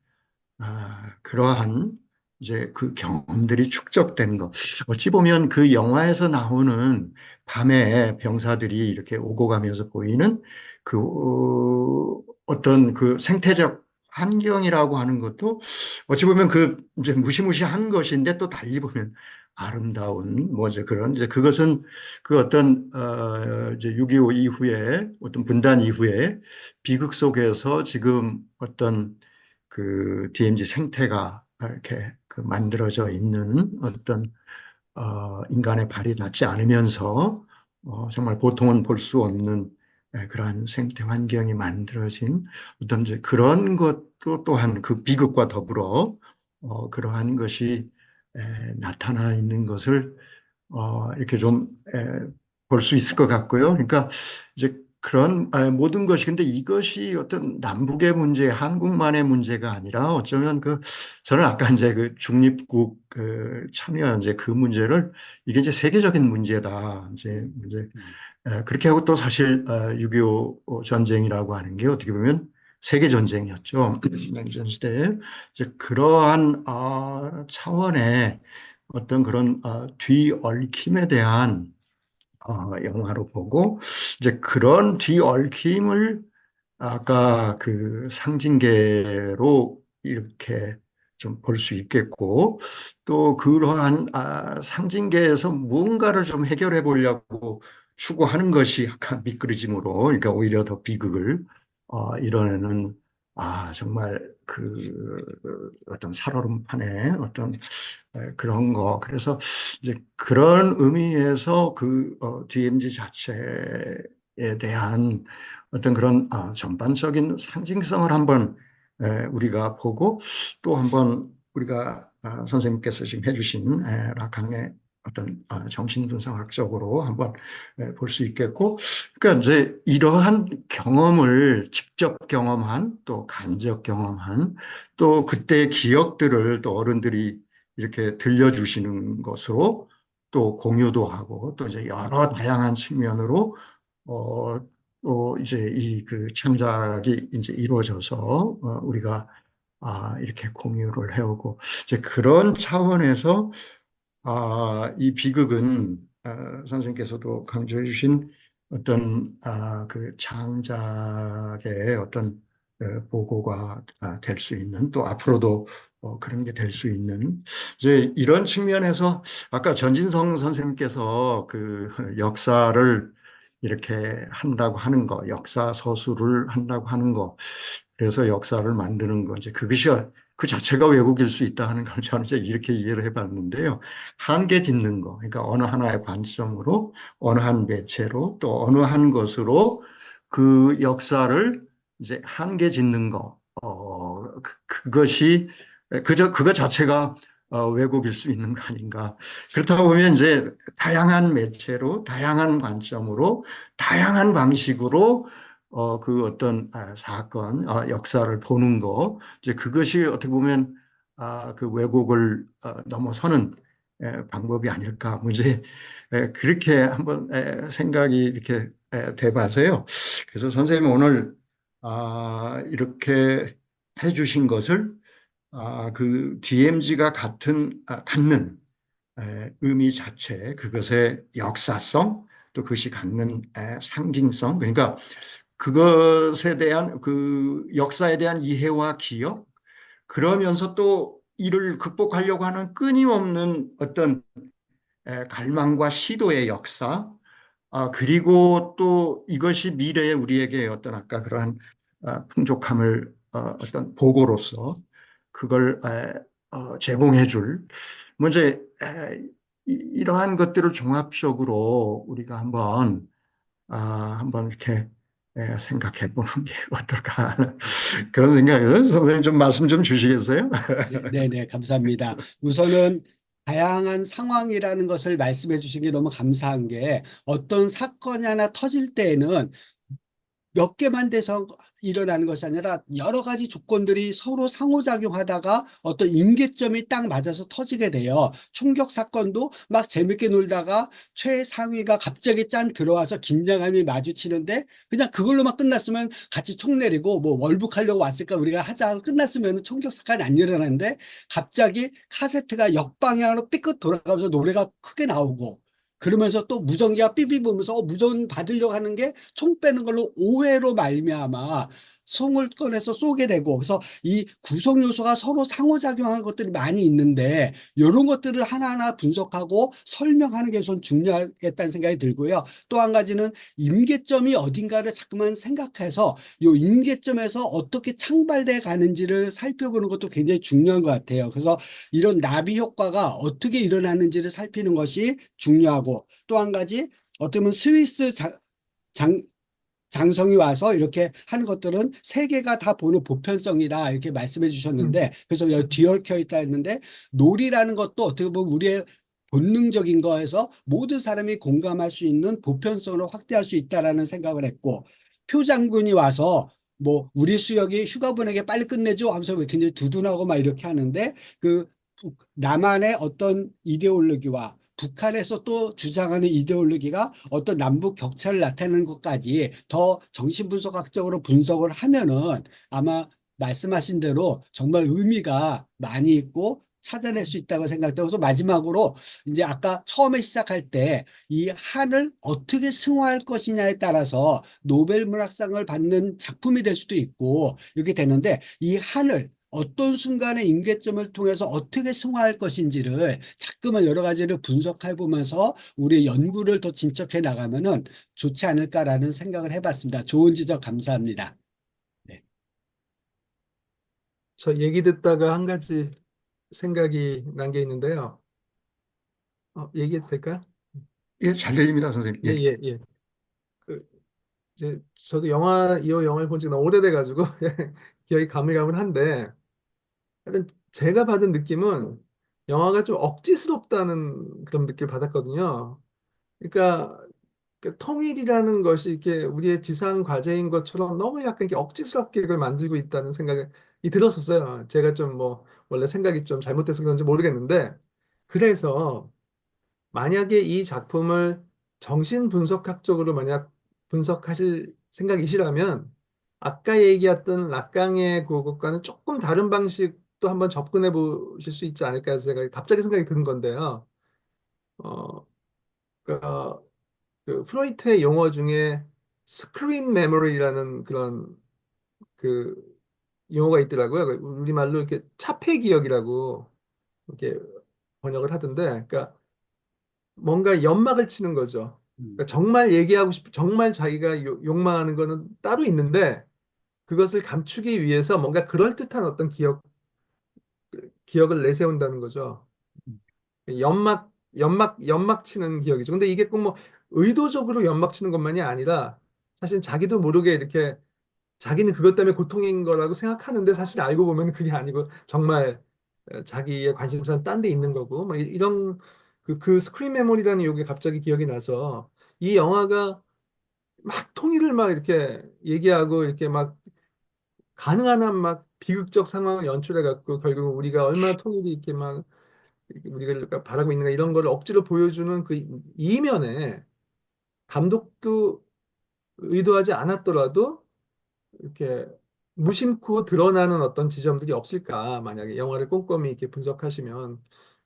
I: 그러한 이제 그 경험들이 축적된 것. 어찌 보면 그 영화에서 나오는 밤에 병사들이 이렇게 오고 가면서 보이는 어떤 그 생태적 환경이라고 하는 것도 어찌 보면 그 이제 무시무시한 것인데 또 달리 보면 아름다운 뭐 이제 그런 이제 그것은 그 어떤 이제 6.25 이후에 어떤 분단 이후에 비극 속에서 지금 어떤 그 DMZ 생태가 이렇게 그 만들어져 있는 어떤 인간의 발이 닿지 않으면서 정말 보통은 볼 수 없는 그러한 생태 환경이 만들어진 어떤 이제 그런 것도 또한 그 비극과 더불어 그러한 것이 나타나 있는 것을 이렇게 좀 볼 수 있을 것 같고요. 그러니까 이제 그런 모든 것이 근데 이것이 어떤 남북의 문제, 한국만의 문제가 아니라 어쩌면 저는 아까 이제 중립국 참여 이제 그 문제를 이게 이제 세계적인 문제다. 이제 그렇게 하고 또 사실 6.25 전쟁이라고 하는 게 어떻게 보면 세계 전쟁이었죠. 냉전 시대에 이제 그러한 차원의 어떤 그런 뒤얽힘에 대한 영화로 보고 이제 그런 뒤얽힘을 아까 상징계로 이렇게 좀 볼 수 있겠고 또 그러한 상징계에서 무언가를 좀 해결해 보려고 추구하는 것이 약간 미끄러짐으로 그러니까 오히려 더 비극을 이뤄내는 정말 어떤 살얼음판의 어떤 그런 거. 그래서 이제 그런 의미에서 DMZ 자체에 대한 어떤 그런 전반적인 상징성을 한번 우리가 보고 또 한번 우리가 선생님께서 지금 해주신 라강의 어떤 정신분석학적으로 한번 볼 수 있겠고, 그러니까 이제 이러한 경험을 직접 경험한 또 간접 경험한 또 그때의 기억들을 또 어른들이 이렇게 들려주시는 것으로 또 공유도 하고 또 이제 여러 다양한 측면으로 또 이제 창작이 이제 이루어져서 우리가 이렇게 공유를 해오고 이제 그런 차원에서 이 비극은 선생님께서도 강조해 주신 어떤 창작의 어떤 보고가 될 수 있는 또 앞으로도 그런 게 될 수 있는 이제 이런 측면에서 아까 전진성 선생님께서 역사를 이렇게 한다고 하는 거, 역사 서술을 한다고 하는 거, 그래서 역사를 만드는 거, 이제 그것이 그 자체가 왜곡일 수 있다 하는 걸 저는 이제 이렇게 이해를 해봤는데요. 한계 짓는 거, 그러니까 어느 하나의 관점으로, 어느 한 매체로, 또 어느 한 것으로 그 역사를 이제 한계 짓는 거, 그것이 그거 자체가 왜곡일 수 있는 거 아닌가. 그렇다 보면 이제 다양한 매체로, 다양한 관점으로, 다양한 방식으로 어떤 사건, 역사를 보는 거, 이제 그것이 어떻게 보면 그 왜곡을 넘어서는 방법이 아닐까. 뭐 이제 그렇게 한번 생각이 이렇게 돼봐서요. 그래서 선생님 오늘 이렇게 해주신 것을 DMZ가 갖는 의미 자체, 그것의 역사성, 또 그것이 갖는 상징성, 그러니까 그것에 대한 역사에 대한 이해와 기억, 그러면서 또 이를 극복하려고 하는 끊임없는 어떤 갈망과 시도의 역사, 그리고 또 이것이 미래에 우리에게 어떤 아까 그러한 풍족함을 어떤 보고로서 그걸 제공해 줄 먼저 이러한 것들을 종합적으로 우리가 한번 이렇게 생각해 보는 게 어떨까 하는 그런 생각을 선생님 좀 말씀 좀 주시겠어요?
C: 네네, 감사합니다. 우선은 다양한 상황이라는 것을 말씀해 주신 게 너무 감사한 게 어떤 사건이 하나 터질 때에는 몇 개만 돼서 일어나는 것이 아니라 여러 가지 조건들이 서로 상호작용하다가 어떤 임계점이 딱 맞아서 터지게 돼요. 총격 사건도 막 재밌게 놀다가 최상위가 갑자기 짠 들어와서 긴장감이 마주치는데 그냥 그걸로만 끝났으면 같이 총 내리고 뭐 월북하려고 왔을까 우리가 하자 하고 끝났으면 총격 사건이 안 일어나는데 갑자기 카세트가 역방향으로 삐끗 돌아가면서 노래가 크게 나오고 그러면서 또 무전기가 삐삐 보면서 무전 받으려고 하는 게 총 빼는 걸로 오해로 말미암아 총을 꺼내서 쏘게 되고 그래서 이 구성 요소가 서로 상호작용하는 것들이 많이 있는데 이런 것들을 하나하나 분석하고 설명하는 게 우선 중요하겠다는 생각이 들고요. 또 한 가지는 임계점이 어딘가를 자꾸만 생각해서 이 임계점에서 어떻게 창발돼 가는지를 살펴보는 것도 굉장히 중요한 것 같아요. 그래서 이런 나비 효과가 어떻게 일어나는지를 살피는 것이 중요하고 또 한 가지 어떻게 보면 스위스 장성이 와서 이렇게 하는 것들은 세계가 다 보는 보편성이다 이렇게 말씀해 주셨는데 그래서 여기 뒤얽혀 있다 했는데 놀이라는 것도 어떻게 보면 우리의 본능적인 거에서 모든 사람이 공감할 수 있는 보편성으로 확대할 수 있다라는 생각을 했고, 표 장군이 와서 뭐 우리 수역이 휴가 보내게 빨리 끝내줘 하면서 왜 굉장히 두둔하고 막 이렇게 하는데, 그 남한의 어떤 이데올로기와 북한에서 또 주장하는 이데올로기가 어떤 남북 격차를 나타내는 것까지 더 정신분석학적으로 분석을 하면은 아마 말씀하신 대로 정말 의미가 많이 있고 찾아낼 수 있다고 생각되고, 또 마지막으로 이제 아까 처음에 시작할 때 이 한을 어떻게 승화할 것이냐에 따라서 노벨 문학상을 받는 작품이 될 수도 있고 이렇게 되는데, 이 한을 어떤 순간의 임계점을 통해서 어떻게 승화할 것인지를 자꾸만 여러 가지를 분석해 보면서 우리 연구를 더 진척해 나가면은 좋지 않을까라는 생각을 해봤습니다. 좋은 지적 감사합니다. 네.
F: 저 얘기 듣다가 한 가지 생각이 난 게 있는데요. 얘기해도 될까요?
I: 예, 잘 들립니다, 선생님.
F: 예,
I: 예.
F: 예, 예. 그, 이제 저도 이 영화를 본 지가 너무 오래돼가지고 기억이 가물가물한데, 하여튼 제가 받은 느낌은 영화가 좀 억지스럽다는 그런 느낌을 받았거든요. 그러니까 통일이라는 것이 이렇게 우리의 지상 과제인 것처럼 너무 약간 이렇게 억지스럽게 이걸 만들고 있다는 생각이 들었었어요. 제가 좀 뭐 원래 생각이 좀 잘못돼서 그런지 모르겠는데, 그래서 만약에 이 작품을 정신분석학적으로 만약 분석하실 생각이시라면 아까 얘기했던 락강의 그것과는 조금 다른 방식도 한번 접근해 보실 수 있지 않을까 해서 제가 갑자기 생각이 드는 건데요. 어, 그러니까 그 프로이트의 용어 중에 스크린 메모리라는 그런 그 용어가 있더라고요. 우리말로 이렇게 차폐 기억이라고 이렇게 번역을 하던데, 그러니까 뭔가 연막을 치는 거죠. 그러니까 정말 얘기하고 정말 자기가 욕망하는 거는 따로 있는데, 그것을 감추기 위해서 뭔가 그럴듯한 어떤 기억을 내세운다는 거죠. 연막 치는 기억이죠. 근데 이게 꼭 뭐 의도적으로 연막 치는 것만이 아니라 사실 자기도 모르게 이렇게 자기는 그것 때문에 고통인 거라고 생각하는데, 사실 알고 보면 그게 아니고 정말 자기의 관심사는 딴 데 있는 거고, 막 이런 그 스크린 메모리라는 요게 갑자기 기억이 나서, 이 영화가 막 통일을 막 이렇게 얘기하고 이렇게 막 가능한 한 막 비극적 상황을 연출해 갖고 결국 우리가 얼마나 통일이 이렇게 막 우리가 바라고 있는가 이런 걸 억지로 보여주는 그 이면에 감독도 의도하지 않았더라도 이렇게 무심코 드러나는 어떤 지점들이 없을까, 만약에 영화를 꼼꼼히 이렇게 분석하시면.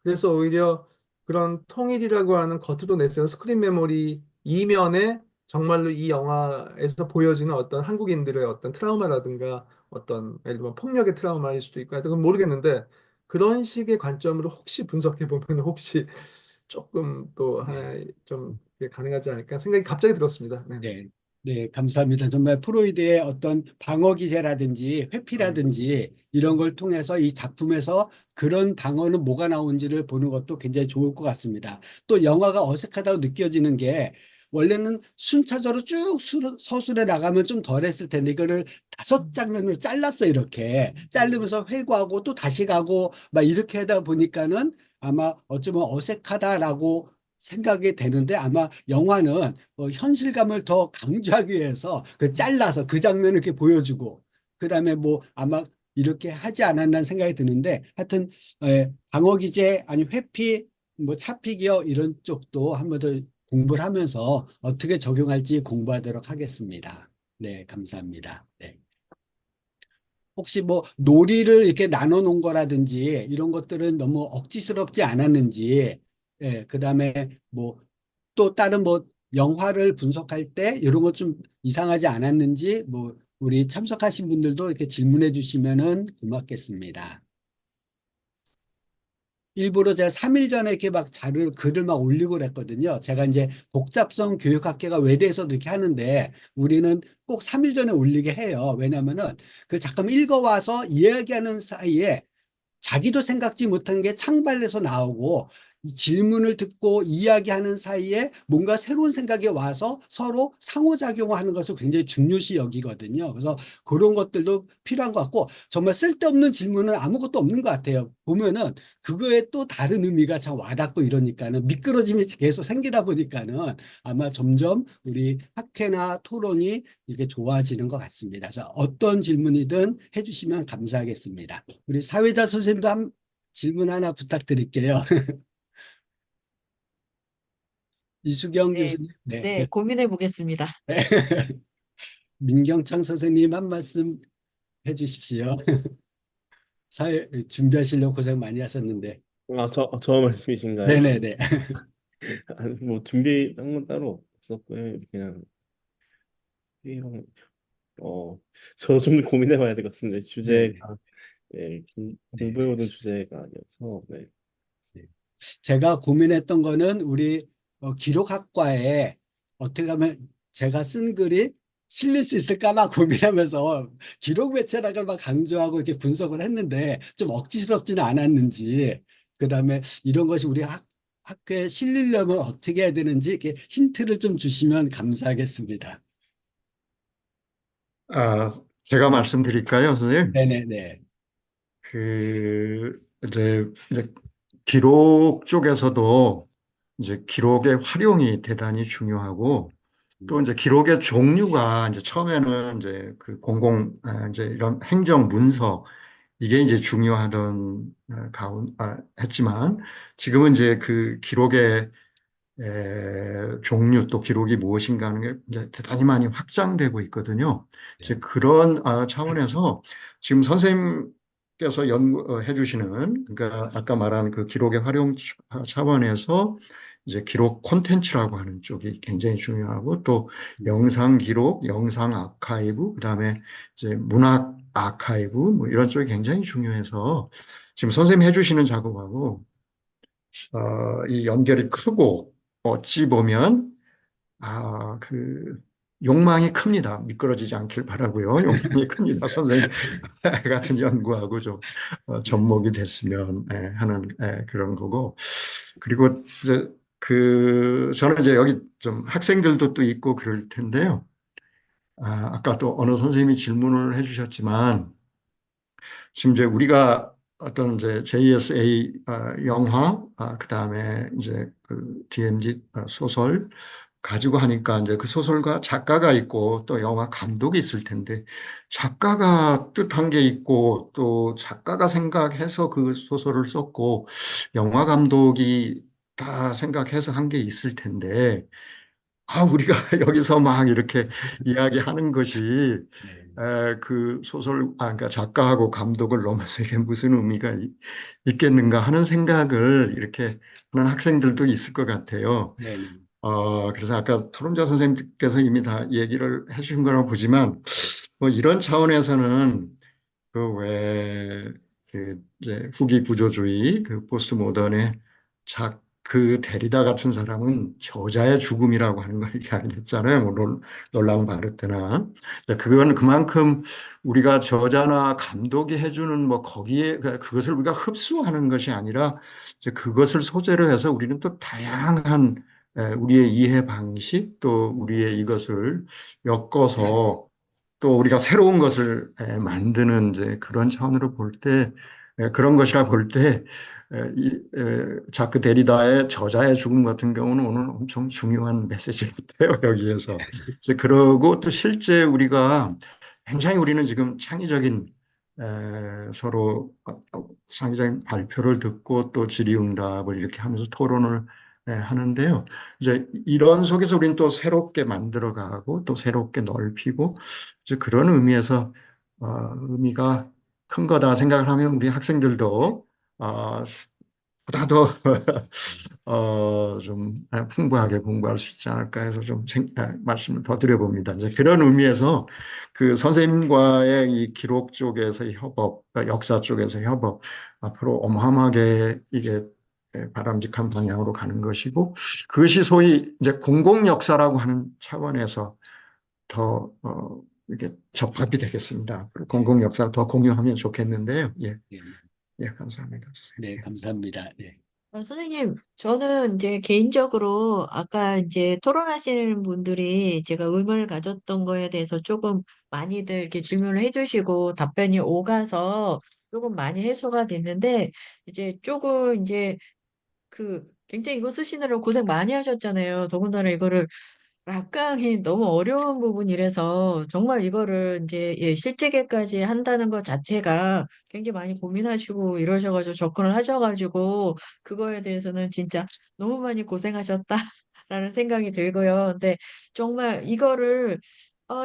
F: 그래서 오히려 그런 통일이라고 하는 겉으로 내세운 스크린 메모리 이면에 정말로 이 영화에서 보여지는 어떤 한국인들의 어떤 트라우마라든가 어떤 예를 들면 폭력의 트라우마일 수도 있고 하여튼 그건 모르겠는데, 그런 식의 관점으로 혹시 분석해 보면 혹시 조금 또 하나의 좀 가능하지 않을까 생각이 갑자기 들었습니다. 네.
C: 네. 네, 감사합니다. 정말 프로이드의 어떤 방어 기제라든지 회피라든지 이런 걸 통해서 이 작품에서 그런 방어는 뭐가 나온지를 보는 것도 굉장히 좋을 것 같습니다. 또 영화가 어색하다고 느껴지는 게, 원래는 순차적으로 쭉 서술에 나가면 좀 덜했을 텐데 이거를 5장면으로 잘랐어. 이렇게 자르면서 회고하고 또 다시 가고 막 이렇게 하다 보니까는 아마 어쩌면 어색하다라고 생각이 되는데, 아마 영화는 현실감을 더 강조하기 위해서 그 잘라서 그 장면을 이렇게 보여주고 그다음에 뭐 아마 이렇게 하지 않았나 생각이 드는데, 하여튼 방어 기제 아니 회피 뭐 차피기어 이런 쪽도 한 번 더 공부를 하면서 어떻게 적용할지 공부하도록 하겠습니다. 네, 감사합니다. 네. 혹시 뭐 놀이를 이렇게 나눠 놓은 거라든지 이런 것들은 너무 억지스럽지 않았는지, 예, 그다음에 뭐 또 다른 뭐 영화를 분석할 때 이런 것 좀 이상하지 않았는지 뭐 우리 참석하신 분들도 이렇게 질문해 주시면은 고맙겠습니다. 일부러 제가 3일 전에 이렇게 막 글을 막 올리고 그랬거든요. 제가 이제 복잡성 교육학회가 외대에서도 이렇게 하는데 우리는 꼭 3일 전에 올리게 해요. 왜냐면은 그 잠깐 읽어와서 이야기하는 사이에 자기도 생각지 못한 게 창발해서 나오고 이 질문을 듣고 이야기하는 사이에 뭔가 새로운 생각이 와서 서로 상호작용하는 것을 굉장히 중요시 여기거든요. 그래서 그런 것들도 필요한 것 같고 정말 쓸데없는 질문은 아무것도 없는 것 같아요. 보면은 그거에 또 다른 의미가 참 와닿고 이러니까는 미끄러짐이 계속 생기다 보니까는 아마 점점 우리 학회나 토론이 이게 좋아지는 것 같습니다. 그래서 어떤 질문이든 해주시면 감사하겠습니다. 우리 사회자 선생님도 한 질문 하나 부탁드릴게요. 이수경
B: 네,
C: 교수님, 네.
B: 네, 고민해 보겠습니다.
C: 민경창 선생님 한 말씀 해주십시오. 사회 준비하시려고 고생 많이 하셨는데.
J: 저 말씀이신가요?
C: 네네네.
J: 아니, 뭐 준비한 건 따로 없었고요. 그냥 회의방 저 좀 고민해봐야 될 것 같은데
C: 네네.
J: 주제가
C: 네.
J: 공부해오던 주제가 아니어서 네.
C: 제가 고민했던 거는 우리 기록학과에 어떻게 하면 제가 쓴 글이 실릴 수 있을까 막 고민하면서 기록 매체락을 막 강조하고 이렇게 분석을 했는데 좀 억지스럽지는 않았는지 그다음에 이런 것이 우리 학교에 실리려면 어떻게 해야 되는지 이렇게 힌트를 좀 주시면 감사하겠습니다.
I: 제가 말씀드릴까요, 선생님?
C: 네네네.
I: 이제 기록 쪽에서도 이제 기록의 활용이 대단히 중요하고 또 이제 기록의 종류가 이제 처음에는 이제 이제 이런 행정 문서 이게 이제 중요하던 했지만 지금은 이제 그 기록의 종류 또 기록이 무엇인가 하는 게 이제 대단히 많이 확장되고 있거든요. 이제 그런 차원에서 지금 선생님께서 연구해 주시는 그러니까 아까 말한 그 기록의 활용 차원에서 이제 기록 콘텐츠라고 하는 쪽이 굉장히 중요하고 또 영상 기록, 영상 아카이브, 그다음에 이제 문학 아카이브 뭐 이런 쪽이 굉장히 중요해서 지금 선생님이 해주시는 작업하고 이 연결이 크고 어찌 보면 욕망이 큽니다. 미끄러지지 않길 바라고요. 욕망이 큽니다. 선생님 같은 연구하고 좀 접목이 됐으면 하는 그런 거고 그리고 이제 저는 이제 여기 좀 학생들도 또 있고 그럴 텐데요. 아까 또 어느 선생님이 질문을 해주셨지만 지금 이제 우리가 어떤 이제 JSA 영화, 그다음에 이제 그 DMZ 소설 가지고 하니까 이제 그 소설가 작가가 있고 또 영화 감독이 있을 텐데 작가가 뜻한 게 있고 또 작가가 생각해서 그 소설을 썼고 영화 감독이 다 생각해서 한 게 있을 텐데 우리가 여기서 막 이렇게 이야기하는 것이 그 그러니까 작가하고 감독을 넘어서 이게 무슨 의미가 있겠는가 하는 생각을 이렇게 하는 학생들도 있을 것 같아요.
C: 네네.
I: 그래서 아까 토론자 선생님께서 이미 다 얘기를 해주신 거라고 보지만 뭐 이런 차원에서는 이제 후기 구조주의, 그 포스트 모던의 그 데리다 같은 사람은 저자의 죽음이라고 하는 걸 이야기했잖아요. 뭐 롤랑 바르트나. 그건 그만큼 우리가 저자나 감독이 해주는 뭐 거기에 그것을 우리가 흡수하는 것이 아니라 이제 그것을 소재로 해서 우리는 또 다양한 우리의 이해 방식 또 우리의 이것을 엮어서 또 우리가 새로운 것을 만드는 이제 그런 차원으로 볼 때, 그런 것이라 볼 때, 자크 데리다의 저자의 죽음 같은 경우는 오늘 엄청 중요한 메시지 같아요, 여기에서. 이제 그러고 또 실제 우리가 굉장히 우리는 지금 창의적인 서로 창의적인 발표를 듣고 또 질의응답을 이렇게 하면서 토론을 하는데요. 이제 이런 속에서 우리는 또 새롭게 만들어가고 또 새롭게 넓히고 이제 그런 의미에서 의미가 큰 거다 생각을 하면 우리 학생들도 보다 더 좀 풍부하게 공부할 수 있지 않을까 해서 좀 말씀을 더 드려봅니다. 이제 그런 의미에서 그 선생님과의 이 기록 쪽에서의 협업, 역사 쪽에서의 협업 앞으로 어마어마하게 이게 바람직한 방향으로 가는 것이고 그것이 소위 이제 공공 역사라고 하는 차원에서 더 이렇게 접합이 되겠습니다. 공공 역사를 더 공유하면 좋겠는데요. 예,
C: 네,
I: 예, 감사합니다. 선생님.
C: 네, 감사합니다. 네.
B: 선생님, 저는 이제 개인적으로 아까 이제 토론하시는 분들이 제가 의문을 가졌던 거에 대해서 조금 많이들 이렇게 질문을 해주시고 답변이 오가서 조금 많이 해소가 됐는데, 이제 조금 이제 굉장히 이거 쓰시느라 고생 많이 하셨잖아요. 더군다나 이거를 락강이 너무 어려운 부분이라서 정말 이거를 이제 실제계까지 한다는 것 자체가 굉장히 많이 고민하시고 이러셔가지고 접근을 하셔가지고 그거에 대해서는 진짜 너무 많이 고생하셨다라는 생각이 들고요. 근데 정말 이거를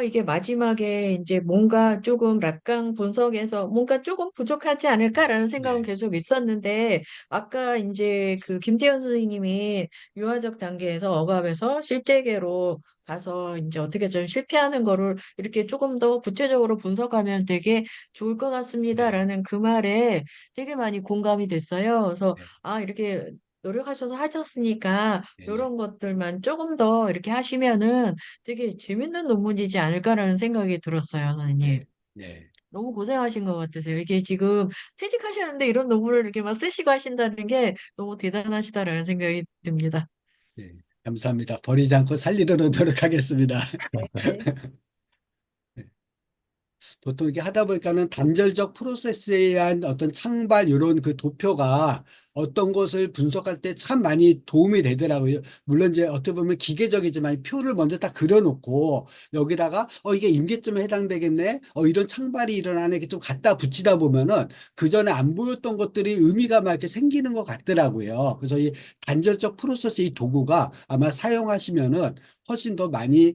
B: 이게 마지막에 이제 뭔가 조금 락강 분석에서 뭔가 조금 부족하지 않을까라는 생각은
C: 네.
B: 계속 있었는데 아까 이제 김태현 선생님이 유아적 단계에서 억압에서 실제계로 가서 이제 어떻게 좀 실패하는 거를 이렇게 조금 더 구체적으로 분석하면 되게 좋을 것
C: 네.
B: 같습니다라는 그 말에 되게 많이 공감이 됐어요. 그래서
C: 네.
B: 이렇게 노력하셔서 하셨으니까
C: 네.
B: 이런 것들만 조금 더 이렇게 하시면은 되게 재밌는 논문이지 않을까라는 생각이 들었어요, 선생님.
C: 네. 네.
B: 너무 고생하신 것 같으세요. 이게 지금 퇴직하셨는데 이런 논문을 이렇게 막 쓰시고 하신다는 게 너무 대단하시다라는 생각이 듭니다.
C: 네. 감사합니다. 버리지 않고 살리도록 노력하겠습니다.
B: 네.
C: 보통 이게 하다 보니까는 단절적 프로세스에 의한 어떤 창발 이런 그 도표가 어떤 것을 분석할 때 참 많이 도움이 되더라고요. 물론 이제 어떻게 보면 기계적이지만 표를 먼저 딱 그려놓고 여기다가 이게 임계점에 해당되겠네. 이런 창발이 일어나네. 이렇게 좀 갖다 붙이다 보면은 그 전에 안 보였던 것들이 의미가 막 이렇게 생기는 것 같더라고요. 그래서 이 단절적 프로세스 이 도구가 아마 사용하시면은 훨씬 더 많이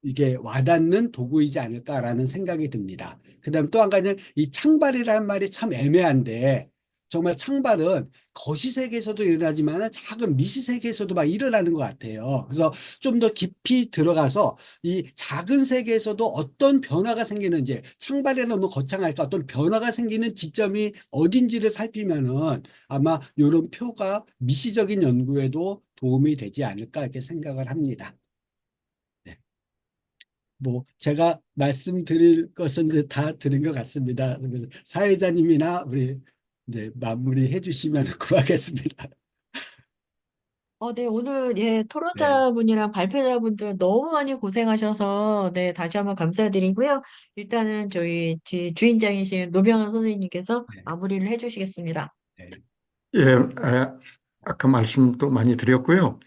C: 이게 와닿는 도구이지 않을까라는 생각이 듭니다. 그다음 또 한 가지는 이 창발이라는 말이 참 애매한데 정말 창발은 거시 세계에서도 일어나지만 작은 미시 세계에서도 막 일어나는 것 같아요. 그래서 좀 더 깊이 들어가서 이 작은 세계에서도 어떤 변화가 생기는지 창발이 너무 거창할까 어떤 변화가 생기는 지점이 어딘지를 살피면은 아마 이런 표가 미시적인 연구에도 도움이 되지 않을까 이렇게 생각을 합니다. 뭐 제가 말씀드릴 것은 이제 다 드린 것 같습니다. 그래서 사회자님이나 우리 이제 마무리해 주시면 고맙겠습니다.
B: 네, 오늘
C: 네,
B: 토론자분이랑 발표자분들 너무 많이 고생하셔서 다시 한번 감사드리고요. 일단은 저희 주인장이신 노병환 선생님께서
C: 네,
B: 마무리를 해주시겠습니다.
C: 네,
I: 예, 아까 말씀도 많이 드렸고요.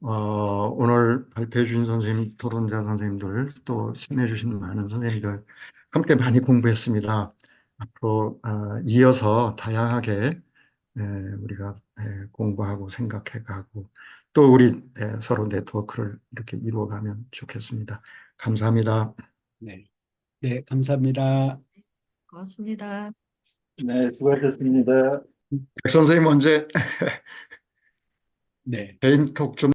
I: 오늘 발표해 주신 선생님, 토론자 선생님들, 또 참여해 주신 많은 선생님들 함께 많이 공부했습니다. 앞으로 이어서 다양하게 우리가 공부하고 생각해 가고 또 우리 서로 네트워크를 이렇게 이루어가면 좋겠습니다. 감사합니다.
C: 네, 네, 감사합니다.
B: 고맙습니다.
H: 네, 수고하셨습니다.
I: 백 선생님 언제
C: 네.
I: 개인톡 좀